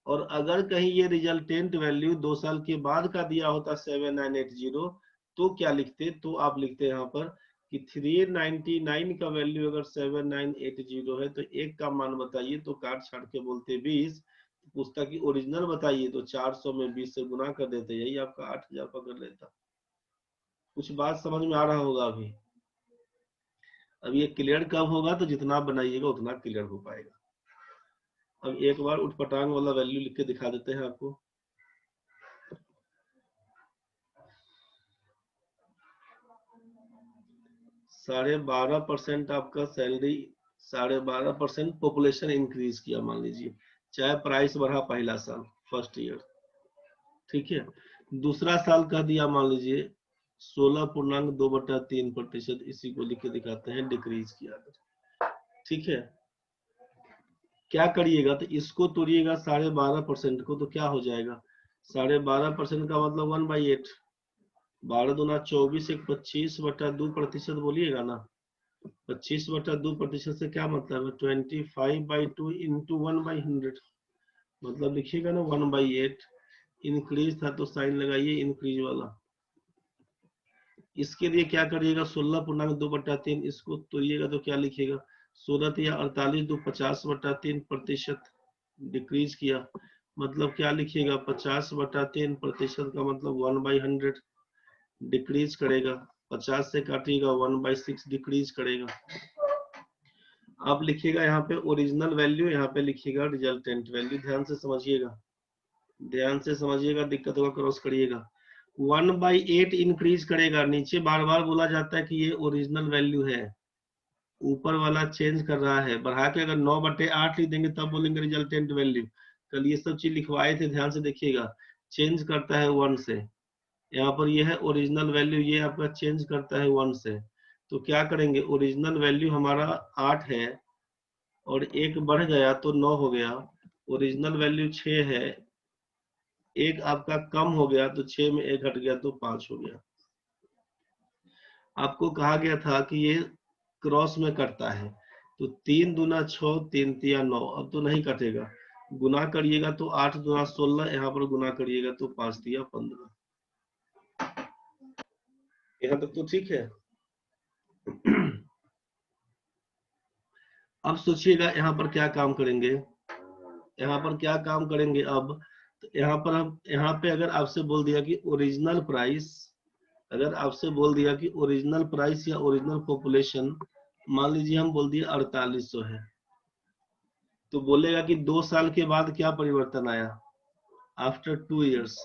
और अगर कहीं ये रिजल्टेंट वैल्यू 2 साल के बाद का दिया होता 7980 तो क्या लिखते, तो आप लिखते यहाँ पर कि 399 का वैल्यू अगर 7980 है तो एक का मान बताइए, तो काट छाट के बोलते 20। पूछता कि ओरिजिनल बताइए, तो 400 में 20 से गुना कर देते, यही आपका 8000 पकड़ लेता। कुछ बात समझ में आ रहा होगा अभी। अब ये क्लियर कब होगा, तो जितना आप बनाइएगा उतना क्लियर हो पाएगा। अब एक बार उठपटांग वाला वैल्यू लिख के दिखा देते हैं आपको। 12.5% आपका सैलरी, 12.5% पॉपुलेशन इंक्रीज किया मान लीजिए, चाहे प्राइस बढ़ा पहला साल फर्स्ट ईयर, ठीक है। दूसरा साल कह दिया मान लीजिए 16.2/3%, इसी को लिख के दिखाते हैं डिक्रीज किया, ठीक है। क्या करिएगा, तो इसको तोड़िएगा 12.5% को, तो क्या हो जाएगा, 12.5% का मतलब 1/8, 12 दूना 24, एक 25/2% बोलिएगा ना। 25/2% से क्या मतलब है, 25/2 इंटू 1/100, मतलब लिखिएगा ना 1/8। इंक्रीज था तो साइन लगाइए इंक्रीज वाला। इसके लिए क्या करिएगा, 16.2/3, इसको तोड़िएगा तो क्या लिखिएगा, 16 या 48, 2 50/3% डिक्रीज किया, मतलब क्या लिखिएगा, 50/3% का मतलब 1/100 डिक्रीज करेगा। 50 से काटिएगा 1/6 डिक्रीज करेगा। अब लिखिएगा यहाँ पे ओरिजिनल वैल्यू, यहाँ पे लिखिएगा रिजल्टेंट वैल्यू। ध्यान से समझिएगा, ध्यान से समझिएगा, दिक्कत होगा क्रॉस करिएगा। 1/8 इंक्रीज करेगा, नीचे बार बार बोला जाता है कि ये ओरिजिनल वैल्यू है, ऊपर वाला चेंज कर रहा है, बढ़ा के अगर 9/8 लिख देंगे तब बोलेंगे रिजल्टेंट वैल्यू। कल ये सब चीज लिखवाए थे, ध्यान से देखिएगा, चेंज करता है 1 से। यहाँ पर ये है ओरिजिनल वैल्यू, ये आपका चेंज करता है 1 से। तो क्या करेंगे, ओरिजिनल वैल्यू हमारा 8 है और एक बढ़ गया तो 9 हो गया। ओरिजिनल वैल्यू 6 है, एक आपका कम हो गया तो 6 में एक हट गया तो 5 हो गया। आपको कहा गया था कि ये क्रॉस में कटता है, तो 3 दूना 6, 3 तिया 9, अब तो नहीं कटेगा, गुना करिएगा तो 8 दूना 16, यहाँ पर गुना करिएगा तो 5 तिया 15। यहाँ तक तो ठीक है। अब सोचिएगा यहाँ पर क्या काम करेंगे, यहाँ पर क्या काम करेंगे अब, तो यहाँ पर हम, यहाँ पे अगर आपसे बोल दिया कि ओरिजिनल प्राइस, अगर आपसे बोल दिया कि ओरिजिनल प्राइस या ओरिजिनल पॉपुलेशन, मान लीजिए हम बोल दिए 4800 है, तो बोलेगा कि 2 साल के बाद क्या परिवर्तन आया, आफ्टर 2 इयर्स।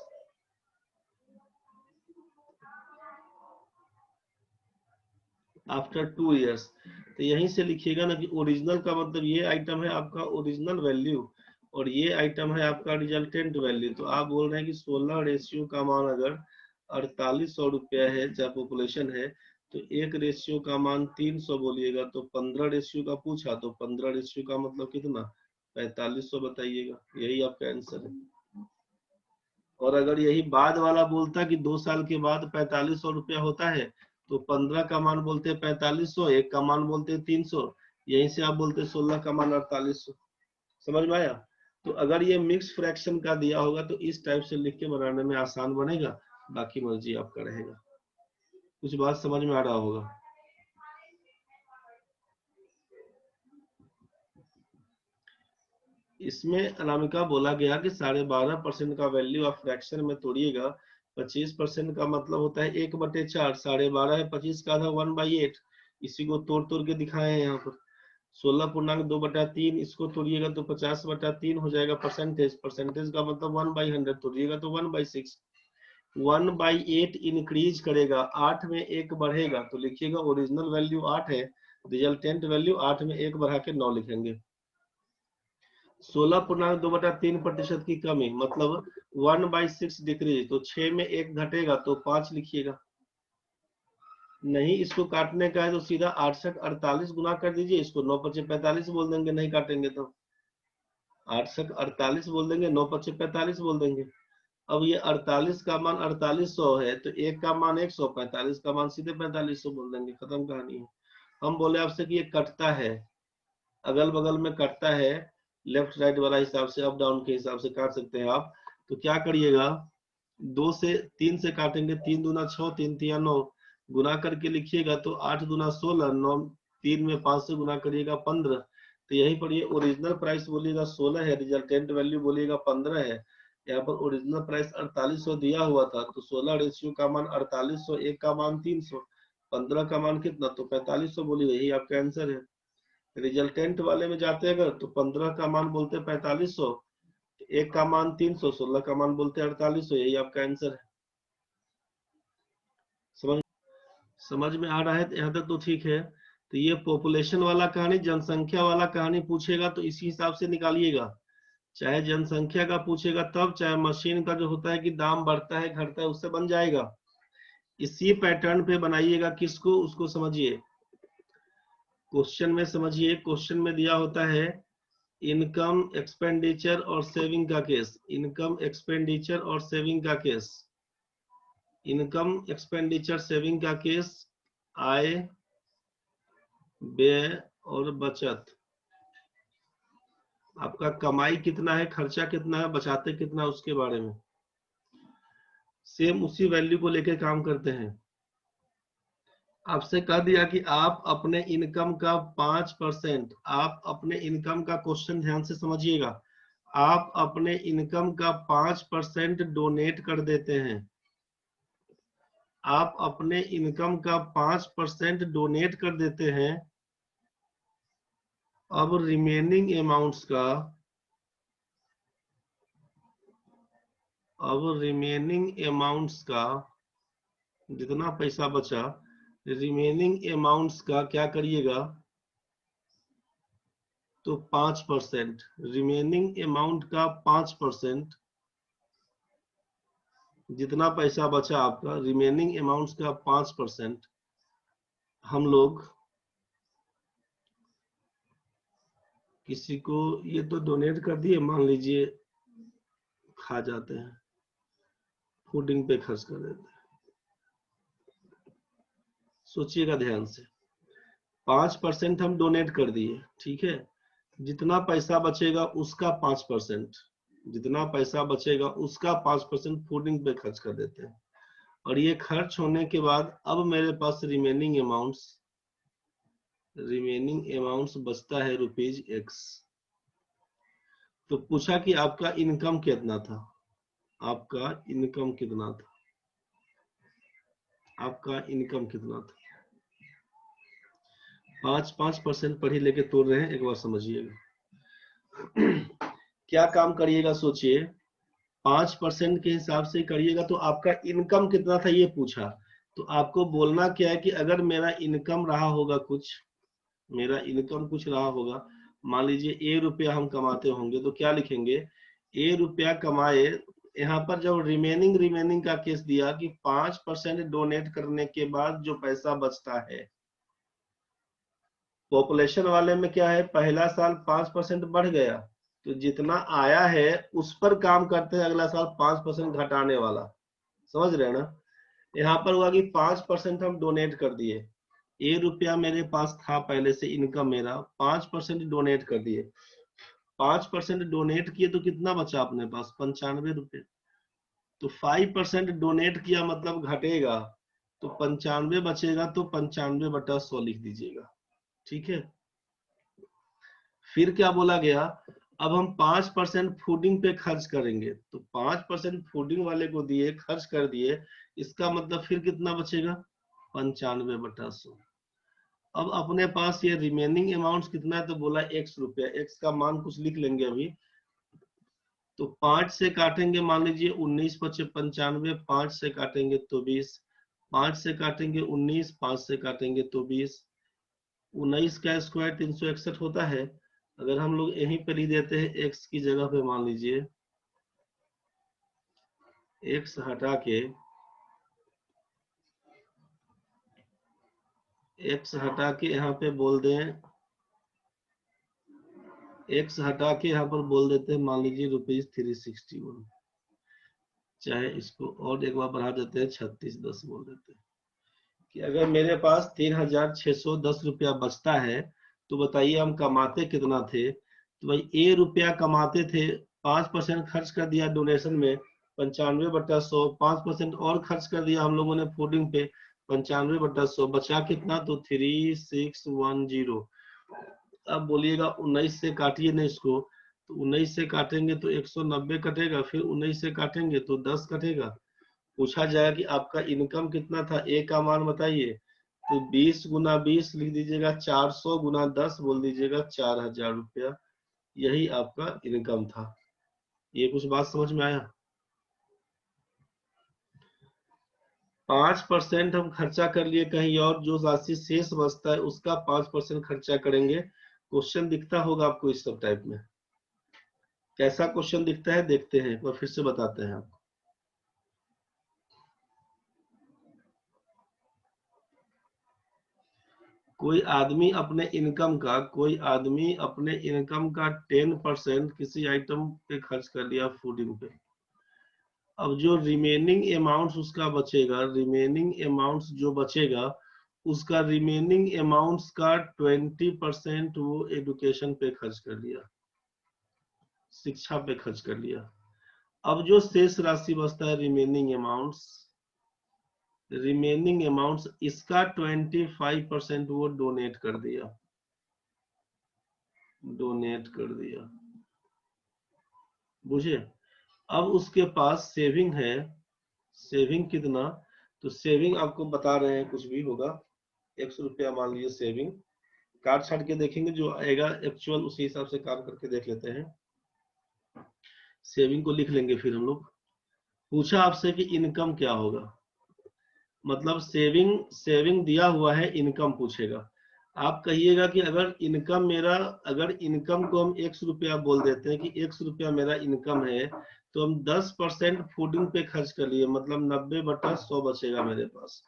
आफ्टर 2 इयर्स, तो यहीं से लिखिएगा ना कि ओरिजिनल का मतलब ये आइटम है आपका ओरिजिनल वैल्यू और ये आइटम है आपका रिजल्टेंट वैल्यू। तो आप बोल रहे हैं कि 16 रेशियो का मान अगर 4800 रुपया है, चाहे पॉपुलेशन है, तो एक रेशियो का मान 300 बोलिएगा, तो 15 रेशियो का पूछा, तो 15 रेशियो का मतलब कितना, 4500 बताइएगा, यही आपका आंसर है। और अगर यही बाद वाला बोलता कि 2 साल के बाद 4500 रुपया होता है, तो 15 का मान बोलते 4500, एक का मान बोलते 300, यहीं से आप बोलते 16 का मान 4800। समझ में आया। तो अगर ये मिक्स फ्रैक्शन का दिया होगा तो इस टाइप से लिख के बनाने में आसान बनेगा, बाकी मर्जी आपका रहेगा। कुछ बात समझ में आ रहा होगा। इसमें अनामिका बोला गया कि 12.5% का वैल्यू आप फ्रैक्शन में तोड़िएगा, 25% का मतलब होता है 1/4, 12.5 है 25 का आधा 1/8, इसी को तोड़ तोड़ के दिखाए हैं यहाँ पर। 16.2/3 इसको तोड़िएगा तो 50/3 हो जाएगा, परसेंटेज, परसेंटेज का मतलब 1/100 तोड़िएगा तो 1/6। 1/8 इंक्रीज करेगा, 8 में एक बढ़ेगा, तो लिखिएगा ओरिजिनल वैल्यू 8 है, रिजल्टेंट वैल्यू 8 में एक बढ़ा के 9 लिखेंगे। 16.2/3% की कमी मतलब 1/6 डिक्रीज, तो 6 में एक घटेगा तो 5 लिखिएगा। नहीं इसको काटने का है तो सीधा 8 से 48 गुना कर दीजिए, इसको 9×5=45 बोल देंगे, नहीं काटेंगे तो 8 से 48 बोल देंगे, 9×5=45 बोल देंगे। अब ये 48 का मान 4800 है, तो एक का मान 100, 45 का मान सीधे 4500 बोल देंगे, खत्म कहानी है। हम बोले आपसे कि ये कटता है, अगल बगल में कटता है, लेफ्ट राइट वाला हिसाब से, अप डाउन के हिसाब से काट सकते हैं आप। तो क्या करिएगा, 2 से 3 से काटेंगे, 3 दूना 6, 3 तिया 9, गुना करके लिखिएगा तो 8 दूना 16, 9 3 में 5 से गुना करिएगा 15। तो यहीं पर ये ओरिजिनल प्राइस बोलिएगा 16 है, रिजल्टेंट वैल्यू बोलिएगा 15 है। यहाँ पर ओरिजिनल प्राइस 4800 दिया हुआ था, तो 16 रेशियो का मान 4800, 1 का मान 300, 15 का मान कितना, तो 4500 बोलिएगा, यही आपका आंसर है। रिजल्टेंट वाले में जाते अगर तो 15 का मान बोलते 4500, 1 का मान 300, 16 का मान बोलते 4800, यही आपका आंसर है। समझ में आ रहा है? यहाँ तक तो ठीक है। तो ये पॉपुलेशन वाला कहानी, जनसंख्या वाला कहानी पूछेगा तो इसी हिसाब से निकालिएगा। चाहे जनसंख्या का पूछेगा तब, चाहे मशीन का जो होता है कि दाम बढ़ता है घटता है, उससे बन जाएगा। इसी पैटर्न पे बनाइएगा। किसको? उसको समझिए। क्वेश्चन में समझिए, क्वेश्चन में दिया होता है इनकम एक्सपेंडिचर और सेविंग का केस। इनकम एक्सपेंडिचर और सेविंग का केस। इनकम एक्सपेंडिचर सेविंग का केस, आय व्यय और बचत। आपका कमाई कितना है, खर्चा कितना है, बचाते कितना, उसके बारे में। सेम उसी वैल्यू को लेकर काम करते हैं। आपसे कह दिया कि आप अपने इनकम का 5%, आप अपने इनकम का, क्वेश्चन ध्यान से समझिएगा, आप अपने इनकम का 5% डोनेट कर देते हैं। आप अपने इनकम का 5% डोनेट कर देते हैं। अब रिमेनिंग अमाउंट्स का, जितना पैसा बचा, रिमेनिंग अमाउंट्स का क्या करिएगा, तो 5%, रिमेनिंग अमाउंट का 5%, जितना पैसा बचा आपका, रिमेनिंग अमाउंट्स का 5% हम लोग किसी को, ये तो डोनेट कर दिए, मान लीजिए खा जाते हैं, फूडिंग पे खर्च कर देते हैं। सोचिएगा ध्यान से, 5% हम डोनेट कर दिए, ठीक है। जितना पैसा बचेगा उसका 5%, जितना पैसा बचेगा उसका 5% फूडिंग पे खर्च कर देते हैं। और ये खर्च होने के बाद अब मेरे पास रिमेनिंग अमाउंट्स बचता है ₹X। तो पूछा कि आपका इनकम कितना था, आपका इनकम कितना था, आपका इनकम कितना था। 5% पढ़ी लेके तोड़ रहे हैं, एक बार समझिएगा। क्या काम करिएगा, सोचिए। 5% के हिसाब से करिएगा तो आपका इनकम कितना था ये पूछा, तो आपको बोलना क्या है कि अगर मेरा इनकम रहा होगा कुछ, मेरा इनकम कुछ रहा होगा, मान लीजिए ₹1 हम कमाते होंगे, तो क्या लिखेंगे, ₹1 कमाए। यहाँ पर जब रिमेनिंग का केस दिया कि 5% डोनेट करने के बाद जो पैसा बचता है, पॉपुलेशन वाले में क्या है, पहला साल 5% बढ़ गया, तो जितना आया है उस पर काम करते हैं, अगला साल 5% घटाने वाला। समझ रहे हैं ना? यहाँ पर हुआ कि 5% हम डोनेट कर दिए, ₹1 मेरे पास था पहले से इनकम मेरा, 5% डोनेट कर दिए, 5% डोनेट किए तो कितना बचा अपने पास, ₹95। तो 5% डोनेट किया मतलब घटेगा, तो 95 बचेगा, तो 95/100 लिख दीजिएगा, ठीक है। फिर क्या बोला गया, अब हम 5% फूडिंग पे खर्च करेंगे, तो 5% फूडिंग वाले को दिए, खर्च कर दिए, इसका मतलब फिर कितना बचेगा, 95/100। अब अपने पास ये रिमेनिंग अमाउंट कितना है, तो बोला ₹X, X का मान कुछ लिख लेंगे अभी। तो 5 से काटेंगे, मान लीजिए 19 × 95, 5 से काटेंगे तो 20, 5 से काटेंगे 19, 5 से काटेंगे तो 20, 19 का स्क्वायर 361 होता है। अगर हम लोग यहीं पर ही देते हैं x की जगह पे, मान लीजिए x हटा के, यहाँ पे बोल दें, x हटा के यहाँ पर बोल देते हैं, मान लीजिए ₹361, चाहे इसको और एक बार बढ़ा देते हैं, 3610 बोल देते हैं कि अगर मेरे पास ₹3610 बचता है, तो बताइए हम कमाते कितना थे। तो भाई ₹1 कमाते थे, 5% खर्च कर दिया डोनेशन में, 95/100, 5% और खर्च कर दिया हम लोगों ने फूडिंग पे, 95/100 बचा कितना, तो 3610। अब बोलिएगा 19 से काटिए ना इसको, तो 19 से काटेंगे तो 190 कटेगा, फिर 19 से काटेंगे तो 10 कटेगा। पूछा जाएगा कि आपका इनकम कितना था, ए का मान बताइए, तो 20 गुना 20 लिख दीजिएगा, 400 गुना 10 बोल दीजिएगा, 4000 रुपया। यही आपका इनकम था। ये कुछ बात समझ में आया? 5% हम खर्चा कर लिए कहीं और, जो राशि शेष बचता है उसका 5% खर्चा करेंगे। क्वेश्चन दिखता होगा आपको इस सब टाइप में। कैसा क्वेश्चन दिखता है देखते हैं, एक बार फिर से बताते हैं आपको। कोई आदमी अपने इनकम का 10% किसी आइटम पे खर्च कर लिया, फूडिंग पे। अब जो रिमेनिंग अमाउंट उसका बचेगा, उसका रिमेनिंग अमाउंट्स का 20% वो एजुकेशन पे खर्च कर लिया, शिक्षा पे खर्च कर लिया। अब जो शेष राशि बचता है, रिमेनिंग अमाउंट्स, इसका 25% वो डोनेट कर दिया, बुझे। अब उसके पास सेविंग है, सेविंग कितना, तो सेविंग आपको बता रहे हैं कुछ भी होगा, 100 रुपया मान लीजिए सेविंग। काट छाट के देखेंगे जो आएगा एक्चुअल, उसी हिसाब से काम करके देख लेते हैं। सेविंग को लिख लेंगे फिर हम लोग। पूछा आपसे कि इनकम क्या होगा, मतलब सेविंग दिया हुआ है, इनकम पूछेगा। आप कहिएगा कि अगर इनकम को हम 100 रुपया बोल देते हैं कि 100 रुपया मेरा इनकम है, तो हम 10% फूडिंग पे खर्च कर लिए, मतलब 90/100 बचेगा मेरे पास।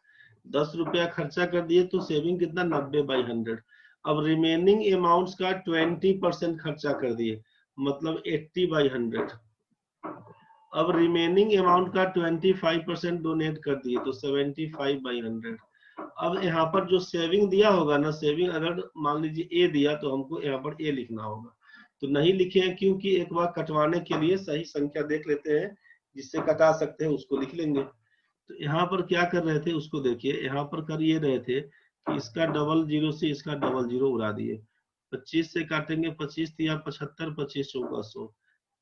10 रुपया खर्चा कर दिए तो सेविंग कितना, 90/100। अब रिमेनिंग अमाउंट्स का 20% खर्चा कर दिए, मतलब 80/100। अब रिमेनिंग अमाउंट का 25% डोनेट कर दिए, तो 75/100। अब यहाँ पर जो सेविंग दिया होगा ना, सेविंग अगर मान लीजिए ए दिया, तो हमको यहाँ पर ए लिखना होगा। तो नहीं लिखे हैं क्योंकि एक बार कटवाने के लिए सही संख्या देख लेते हैं, जिससे कटा सकते हैं उसको लिख लेंगे। तो यहाँ पर क्या कर रहे थे उसको देखिए, यहाँ पर कर ये रहे थे कि इसका डबल जीरो से इसका डबल जीरो उड़ा दिए। 25 से काटेंगे, 25 या 75, 25 चौका 100।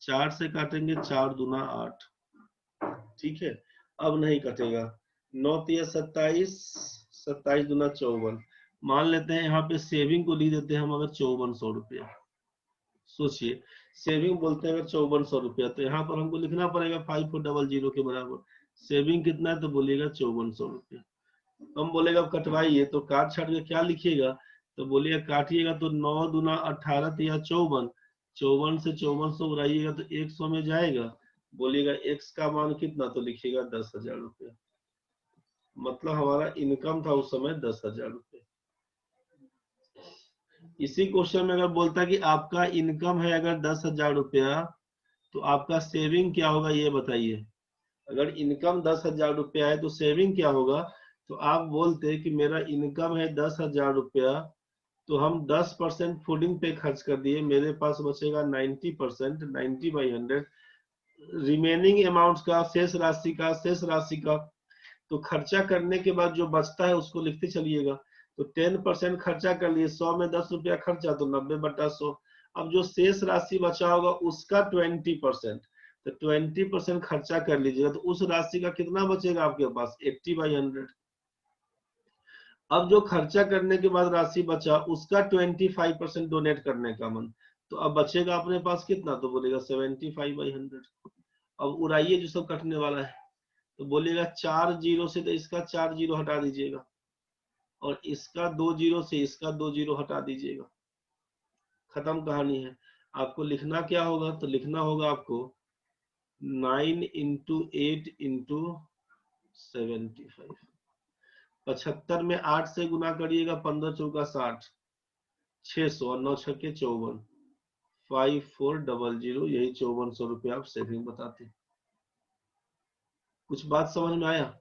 4 से काटेंगे, 4 दूना 8। ठीक है, अब नहीं कटेगा। 9 या 27, 27 दूना 54। मान लेते हैं यहाँ पे सेविंग को लिख देते हैं हम, अगर 5400 रुपया। सोचिए, सेविंग बोलते हैं अगर 5400 रुपया, तो यहाँ पर हमको लिखना पड़ेगा 5400 के बराबर। सेविंग कितना है, तो बोलिएगा 5400 रुपया। हम बोलेगा कटवाइए, तो काट छाट के क्या लिखिएगा, तो बोलिएगा काटिएगा तो 9 दूना 18 या 54। 54 से 5400 उड़ाइएगा तो 100 में जाएगा। बोलिएगा एक्स का मान कितना, तो लिखिएगा 10,000 रुपया। मतलब हमारा इनकम था उस समय 10,000 रुपये। इसी क्वेश्चन में अगर बोलता कि आपका इनकम है अगर 10,000 रुपया, तो आपका सेविंग क्या होगा ये बताइए। अगर इनकम 10,000 रुपया है तो सेविंग क्या होगा, तो आप बोलते कि मेरा इनकम है 10,000 रुपया, तो हम 10% फूडिंग पे खर्च कर दिए, मेरे पास बचेगा 90%, 90/100। रिमेनिंग अमाउंट का, शेष राशि का तो खर्चा करने के बाद जो बचता है उसको लिखते चलिएगा। तो 10% खर्चा कर लिए, 100 में 10 रुपया खर्चा, तो 90/100। अब जो शेष राशि बचा होगा उसका 20%, तो 20% खर्चा कर लीजिएगा, तो उस राशि का कितना बचेगा आपके पास, 80/100। अब जो खर्चा करने के बाद राशि बचा उसका 25% डोनेट करने का मन, तो अब बचेगा अपने पास कितना, तो बोलेगा 75/100। अब उड़ाइए जो सब कटने वाला है, तो बोलिएगा 4 जीरो से तो इसका 4 जीरो हटा दीजिएगा, और इसका 2 जीरो से इसका 2 जीरो हटा दीजिएगा। खत्म कहानी है। आपको लिखना क्या होगा, तो लिखना होगा आपको 9 इंटू 8 इंटू 75। 75 में 8 से गुना करिएगा, 15 चौका 60, 600 और 9 छक्के 54, 5400। यही 5400 रुपया आप सेविंग बताते। कुछ बात समझ में आया?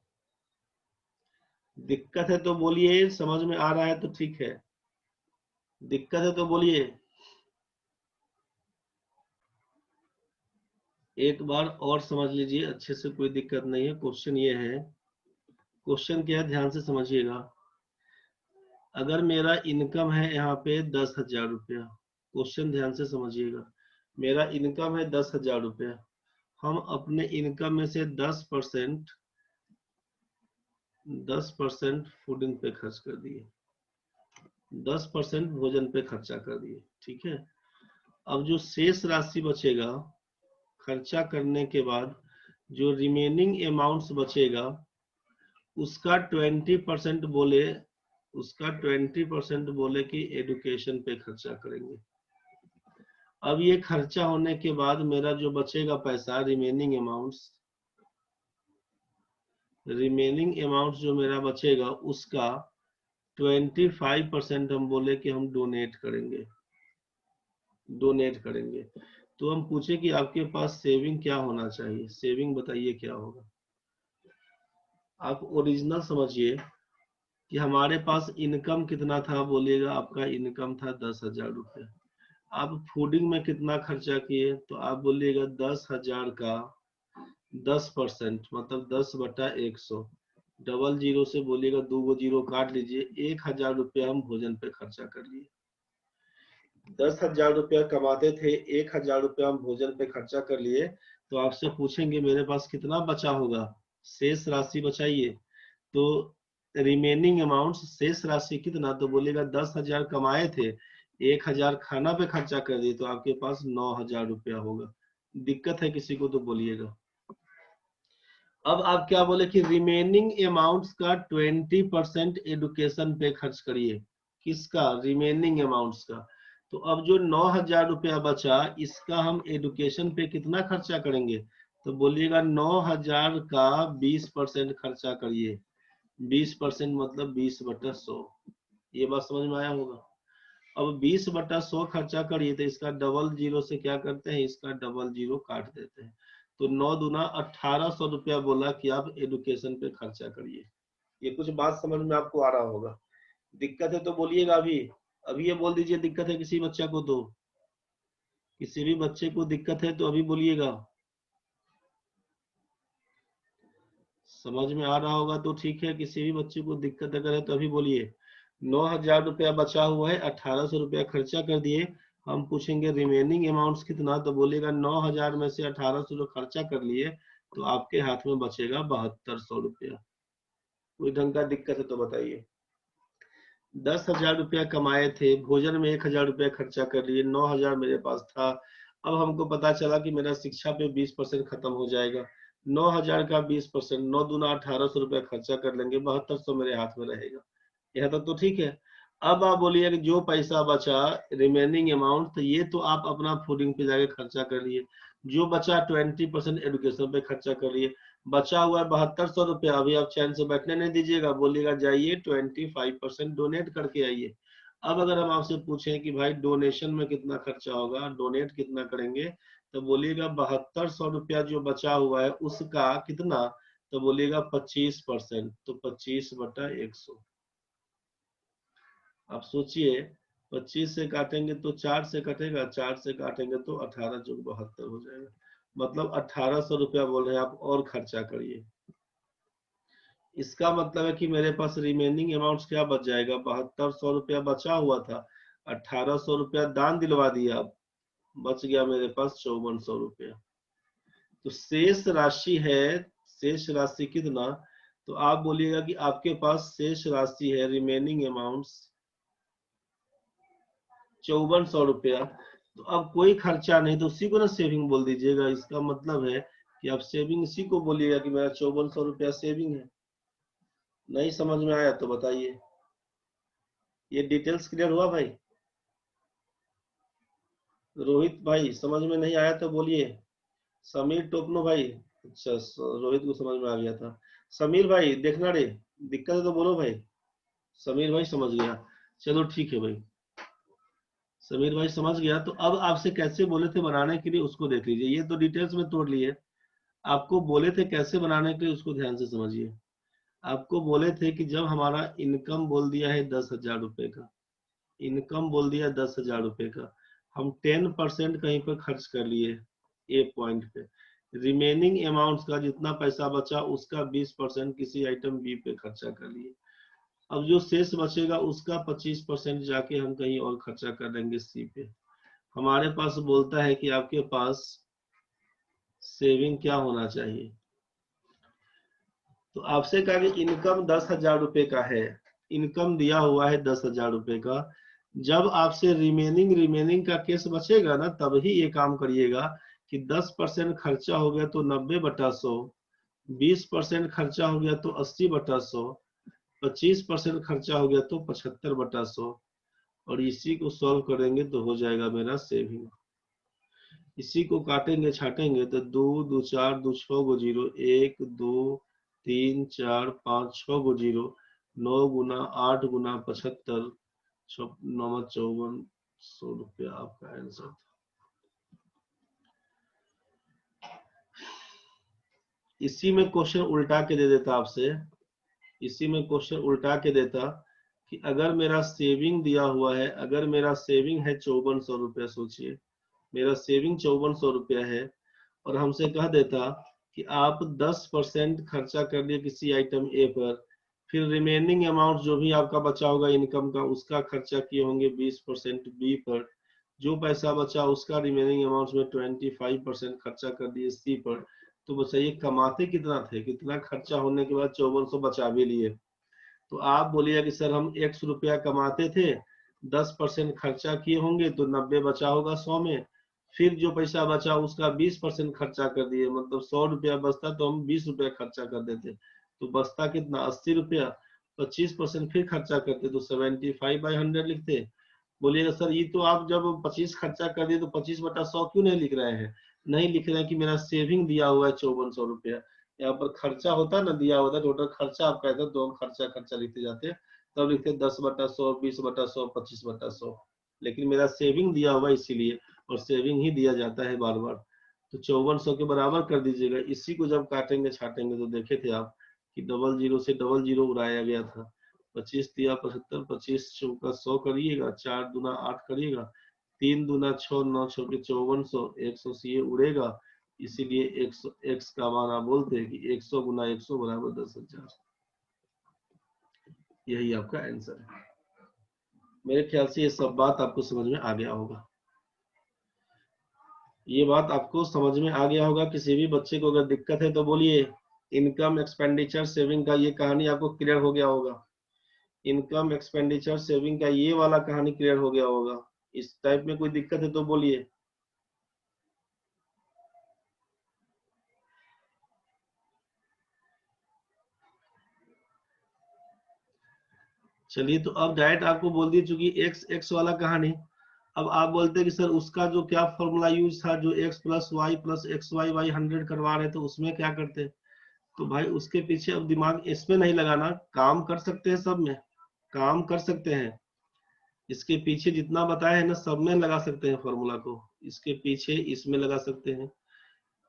दिक्कत है तो बोलिए, समझ में आ रहा है तो ठीक है, दिक्कत है तो बोलिए। एक बार और समझ लीजिए अच्छे से, कोई दिक्कत नहीं है। क्वेश्चन ये है, क्वेश्चन क्या है, ध्यान से समझिएगा। अगर मेरा इनकम है यहाँ पे 10,000 रुपया, क्वेश्चन ध्यान से समझिएगा, मेरा इनकम है 10,000 रुपया, हम अपने इनकम में से 10% फूडिंग पे खर्च कर दिए, 10% भोजन पे खर्चा कर दिए, ठीक है। अब जो शेष राशि बचेगा खर्चा करने के बाद, जो रिमेनिंग अमाउंट्स बचेगा उसका 20% बोले, उसका 20% बोले कि एडुकेशन पे खर्चा करेंगे। अब ये खर्चा होने के बाद मेरा जो बचेगा पैसा, रिमेनिंग अमाउंट जो मेरा बचेगा उसका 25% हम बोले कि हम डोनेट करेंगे, तो हम पूछे कि आपके पास सेविंग क्या होना चाहिए, सेविंग बताइए क्या होगा। आप ओरिजिनल समझिए कि हमारे पास इनकम कितना था, बोलिएगा आपका इनकम था 10,000 रुपये। आप फूडिंग में कितना खर्चा किए, तो आप बोलिएगा 10,000 का 10% मतलब 10/100, डबल जीरो से बोलिएगा, 2 जीरो काट लीजिए, 1,000 रुपया हम भोजन पे खर्चा कर लिए। 10,000 रुपया कमाते थे, 1,000 रुपया हम भोजन पे खर्चा कर लिए, तो आपसे पूछेंगे मेरे पास कितना बचा होगा, शेष राशि बचाइए। तो रिमेनिंग अमाउंट, शेष राशि कितना, तो बोलेगा 10,000 कमाए थे, 1,000 खाना पे खर्चा कर दिए, तो आपके पास 9,000 रुपया होगा। दिक्कत है किसी को तो बोलिएगा। अब आप क्या बोले कि रिमेनिंग अमाउंट्स का 20% एडुकेशन पे खर्च करिए। किसका, रिमेनिंग अमाउंट्स का। तो अब जो 9,000 रुपया बचा, इसका हम एडुकेशन पे कितना खर्चा करेंगे, तो बोलिएगा 9,000 का 20% खर्चा करिए। 20% मतलब 20/100। ये बात समझ में आया होगा। अब 20/100 खर्चा करिए, तो इसका डबल जीरो से क्या करते हैं, इसका डबल जीरो काट देते हैं। तो 9 दूना 1,800 रुपया बोला कि आप एडुकेशन पे खर्चा करिए। ये कुछ बात समझ में आपको आ रहा होगा। दिक्कत है तो बोलिएगा अभी ये बोल दीजिए दिक्कत है किसी बच्चा को, तो किसी भी बच्चे को दिक्कत है तो अभी बोलिएगा। समझ में आ रहा होगा तो ठीक है, किसी भी बच्चे को दिक्कत अगर है तो अभी बोलिए। 9,000 रुपया बचा हुआ है, 1,800 रुपया खर्चा कर दिए, हम पूछेंगे रिमेनिंग अमाउंट्स कितना, तो बोलेगा 9,000 में से 1,800 जो खर्चा कर लिए, तो आपके हाथ में बचेगा 7,200 रुपया। कोई ढंग का दिक्कत है तो बताइए। 10,000 रुपया कमाए थे, भोजन में 1,000 रुपया खर्चा कर लिए, 9,000 मेरे पास था। अब हमको पता चला कि मेरा शिक्षा पे 20% खत्म हो जाएगा। 9,000 का 20%, 9 दूना 1,800 रुपया खर्चा कर लेंगे, 7,200 मेरे हाथ में रहेगा। यहाँ तक तो ठीक है। अब आप बोलिए कि जो पैसा बचा रिमेनिंग अमाउंट, तो ये तो आप अपना फूडिंग पे जाके खर्चा कर लिए। जो बचा 20% एडुकेशन पे खर्चा कर लिए। बचा हुआ है 7,200 रुपया, अभी आप चैन से बैठने नहीं दीजिएगा, बोलिएगा जाइए 25% डोनेट करके आइए। अब अगर हम आपसे पूछें कि भाई डोनेशन में कितना खर्चा होगा, डोनेट कितना करेंगे, तो बोलिएगा 7,200 रुपया जो बचा हुआ है उसका कितना, तो बोलिएगा 25%, तो 25/100। आप सोचिए, 25 से काटेंगे तो 4 से कटेगा, 4 से काटेंगे तो 18 जोड़ 72 हो जाएगा। मतलब 1,800 रुपया बोल रहे हैं आप, और खर्चा करिए। इसका मतलब है कि मेरे पास रिमेनिंग अमाउंट क्या बच जाएगा, 7,200 रुपया बचा हुआ था, 1,800 रुपया दान दिलवा दिया, बच गया मेरे पास 5,400 रुपया। तो शेष राशि है, शेष राशि कितना, तो आप बोलिएगा कि आपके पास शेष राशि है, रिमेनिंग अमाउंट 5,400 रुपया। तो अब कोई खर्चा नहीं, तो उसी को ना सेविंग बोल दीजिएगा। इसका मतलब है कि आप सेविंग इसी को बोलिएगा कि मेरा 5,400 रुपया सेविंग है। नहीं समझ में आया तो बताइए। ये डिटेल्स क्लियर हुआ भाई? रोहित भाई समझ में नहीं आया तो बोलिए। समीर टोपनो भाई, अच्छा रोहित को समझ में आ गया था। समीर भाई देखना रे, दिक्कत है तो बोलो भाई। समीर भाई समझ गया, चलो ठीक है भाई। समीर भाई समझ गया, तो अब आपसे कैसे बोले थे बनाने के लिए उसको देख लीजिए। ये तो डिटेल्स में तोड़ लिए, आपको बोले थे कैसे बनाने के लिए उसको ध्यान से समझिए। आपको बोले थे कि जब हमारा इनकम बोल दिया है 10,000 रुपए का, इनकम बोल दिया 10,000 रुपए का, हम 10% कहीं पर खर्च कर लिए ए पॉइंट पे, रिमेनिंग अमाउंट का जितना पैसा बचा उसका 20% किसी आइटम बी पे खर्चा कर लिए। अब जो शेष बचेगा उसका 25% जाके हम कहीं और खर्चा कर देंगे सी पे। हमारे पास बोलता है कि आपके पास सेविंग क्या होना चाहिए। तो आपसे कहा कि इनकम 10,000 रुपए का है, इनकम दिया हुआ है 10,000 रुपए का। जब आपसे रिमेनिंग का केस बचेगा ना, तभी ये काम करिएगा कि 10% खर्चा हो गया तो 90/100, 20% खर्चा हो गया तो 80/100, 25% खर्चा हो गया तो 75/100, और इसी को सॉल्व करेंगे तो हो जाएगा मेरा सेविंग। इसी को काटेंगे छाटेंगे तो 2 2 4 2 6 गो जीरो, 1 2 3 4 5 6 गो जीरो, 9 गुना 8 गुना 75, 9 5400 रुपया आपका आंसर। इसी में क्वेश्चन उल्टा के दे देता आपसे, इसी में क्वेश्चन उल्टा के देता कि अगर मेरा सेविंग दिया हुआ है, अगर मेरा सेविंग है 5400 रुपया, सोचिए मेरा सेविंग 5400 रुपया है, और हमसे कह देता कि आप 10% खर्चा कर लिए किसी आइटम ए पर, फिर रिमेनिंग अमाउंट जो भी आपका बचा होगा इनकम का उसका खर्चा किए होंगे 20% बी पर, जो पैसा बचा उसका रिमेनिंग अमाउंट में 25% खर्चा कर दिए सी पर। तो बताइए कमाते कितना थे, कितना खर्चा होने के बाद 5400 बचा भी लिए। तो आप बोलिए कि सर हम x रुपया कमाते थे, 10% खर्चा किए होंगे तो 90 बचा होगा 100 में, फिर जो पैसा बचा उसका 20% खर्चा कर दिए, मतलब 100 रुपया बचता तो हम 20 रुपया खर्चा कर देते, तो बचता कितना 80 रुपया। 25% फिर खर्चा करते तो 75/100 लिखते। बोलिएगा सर ये तो आप जब 25 खर्चा कर दिए तो 25/100 क्यों नहीं लिख रहे हैं। नहीं लिख रहे हैं कि मेरा सेविंग दिया हुआ है 5400 रुपया, यहाँ पर खर्चा होता ना, दिया होता टोटल खर्चा आप कहते तो हम खर्चा खर्चा लिखते जाते, तब लिखते 10/100, 20/100, 25/100, लेकिन मेरा सेविंग दिया हुआ इसीलिए, और सेविंग ही दिया जाता है बार बार। तो 5400 के बराबर कर दीजिएगा। इसी को जब काटेंगे छाटेंगे तो देखे थे आप कि डबल जीरो से डबल जीरो उड़ाया गया था। 25 दिया 75, 25 चौका 100 करिएगा, 4 दूना 8 करिएगा, 3 दूना 6, 9 छके 5400, 100 से ये उड़ेगा, इसीलिए 100 x का मान आप बोलते हैं कि 100 गुना 100 बराबर 10,000। यही आपका आंसर है। मेरे ख्याल से ये सब बात आपको समझ में आ गया होगा। ये बात आपको समझ में आ गया होगा। किसी भी बच्चे को अगर दिक्कत है तो बोलिए। इनकम एक्सपेंडिचर सेविंग का ये कहानी आपको क्लियर हो गया होगा। इनकम एक्सपेंडिचर सेविंग का ये वाला कहानी क्लियर हो गया होगा। इस टाइप में कोई दिक्कत है तो बोलिए। चलिए तो अब डायरेक्ट आपको बोल दिए, चूंकि एक्स एक्स वाला कहानी, अब आप बोलते हैं कि सर उसका जो क्या फॉर्मूला यूज था, जो x plus y plus x y y 100 करवा रहे थे उसमें क्या करते। तो भाई उसके पीछे अब दिमाग इसमें नहीं लगाना, काम कर सकते हैं सब में, काम कर सकते हैं। इसके पीछे जितना बताया है ना सब में लगा सकते हैं फॉर्मूला को। इसके पीछे इसमें लगा सकते हैं,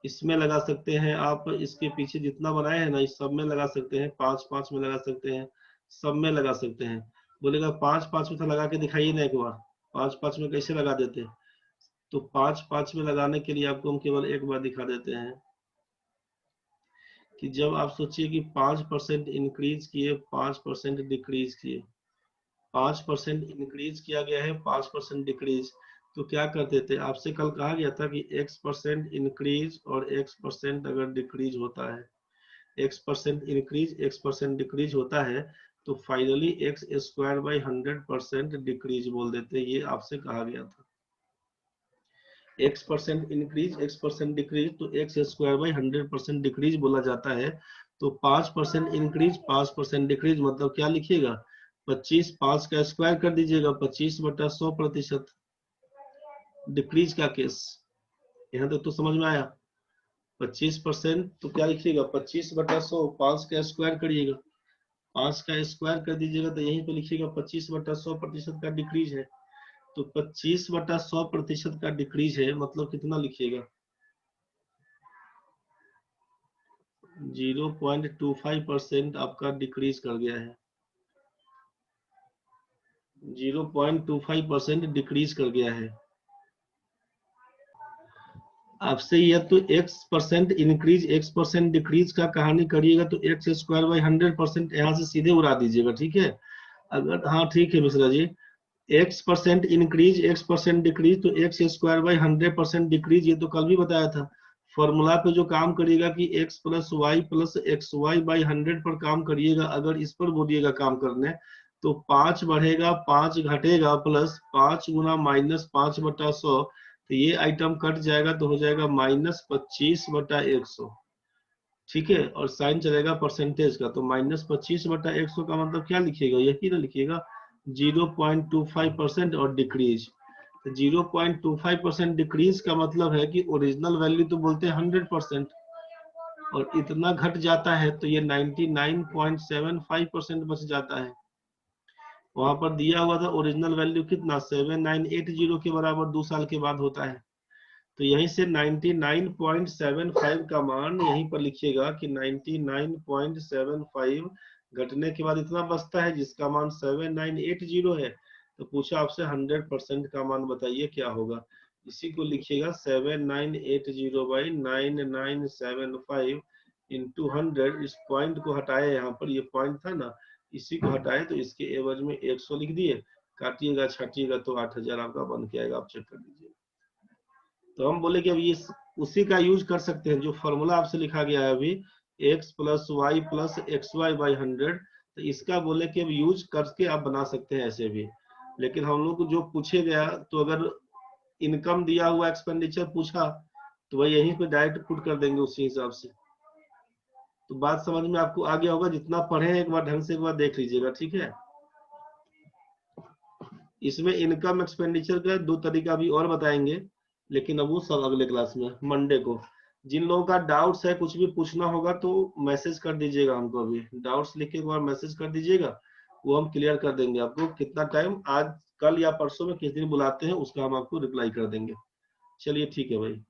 इसमें लगा सकते हैं, आप इसके पीछे जितना बनाए हैं ना इस सब में लगा सकते हैं, 5 5 में लगा सकते हैं, सब में लगा सकते हैं। बोलेगा 5 5 में तो लगा के दिखाइए ना एक बार, 5 5 में कैसे लगा देते। तो 5 5 में लगाने के लिए आपको हम केवल एक बार दिखा देते हैं कि जब आप सोचिए कि 5% इंक्रीज किए, 5% डिक्रीज किए, 5% इंक्रीज किया गया है, 5% डिक्रीज, तो क्या करते थे। आपसे कल कहा गया था कि x% इंक्रीज और x% अगर डिक्रीज होता है, x% इंक्रीज x% डिक्रीज होता है, तो फाइनली x²/100% डिक्रीज बोल देते हैं। ये आपसे कहा गया था। x% इंक्रीज x% डिक्रीज, तो x²/100% डिक्रीज बोला जाता है। तो 5% इंक्रीज 5% डिक्रीज मतलब क्या लिखिएगा, 25, 5 का स्क्वायर कर दीजिएगा, 25/100% डिक्रीज का केस। यहाँ तक तो समझ में आया। 25% तो क्या लिखिएगा, 25/100, 5 का स्क्वायर करिएगा, 5 का स्क्वायर कर दीजिएगा, तो यहीं पे लिखिएगा 25/100% का डिक्रीज है। तो 25/100% का डिक्रीज है मतलब कितना लिखिएगा, 0.25% आपका डिक्रीज कर गया है, 0.25% डिक्रीज कर गया है। आपसे ये तो x% इंक्रीज x% डिक्रीज का कहानी करिएगा तो x² 100% यहाँ से सीधे उड़ा दीजिएगा, ठीक है। अगर हाँ ठीक है Mishra ji, x% increase x% decrease, तो x² 100% डिक्रीज, ये तो कल भी बताया था। फॉर्मूला पे जो काम करिएगा कि x + y + xy/100 पर काम करिएगा, अगर इस पर बोलिएगा काम करने तो 5 बढ़ेगा 5 घटेगा प्लस 5 गुना -5/100, तो ये आइटम कट जाएगा तो हो जाएगा -25/100, ठीक है। और साइन चलेगा परसेंटेज का, तो -25/100 का मतलब क्या लिखिएगा, यही ना लिखिएगा 0.25% और डिक्रीज। 0.25% डिक्रीज का मतलब है कि ओरिजिनल वैल्यू तो बोलते हैं 100%, और इतना घट जाता है तो ये 99.75% बच जाता है। वहां पर दिया हुआ था ओरिजिनल वैल्यू कितना 7980 के बराबर 2 साल के बाद होता है। तो यहीं से 99.75 का मान यहीं पर लिखिएगा कि 99.75 घटने के बाद इतना बचता है जिसका मान 7980 है। तो पूछा आपसे 100% का मान बताइए क्या होगा। इसी को लिखिएगा 7980/9975 इंटू 100। इस पॉइंट को हटाए, यहाँ पर ये पॉइंट था ना, इसी को हटाए तो इसके एवज में 100 लिख दिए, काटिएगा छाटिएगा तो 8000 आपका बन के आएगा, आप चेक कर लीजिए। तो हम बोले कि अब ये उसी का यूज कर सकते हैं जो फॉर्मूला आपसे लिखा गया है अभी, x + y + xy/100, तो इसका बोले कि अब यूज करके आप बना सकते हैं ऐसे भी। लेकिन हम लोग को जो पूछे गया, तो अगर इनकम दिया हुआ एक्सपेंडिचर पूछा तो वही यहीं पे डायरेक्ट पुट कर देंगे उसी हिसाब से। तो बात समझ में आपको आ गया होगा, जितना पढ़े एक बार ढंग से एक बार देख लीजिएगा, ठीक है। इसमें इनकम एक्सपेंडिचर का 2 तरीका भी और बताएंगे, लेकिन अब वो सब अगले क्लास में मंडे को। जिन लोगों का डाउट्स है, कुछ भी पूछना होगा तो मैसेज कर दीजिएगा हमको, अभी डाउट्स लिख के एक बार मैसेज कर दीजिएगा, वो हम क्लियर कर देंगे आपको। कितना टाइम आज कल या परसों में किस दिन बुलाते हैं उसका हम आपको रिप्लाई कर देंगे। चलिए ठीक है भाई।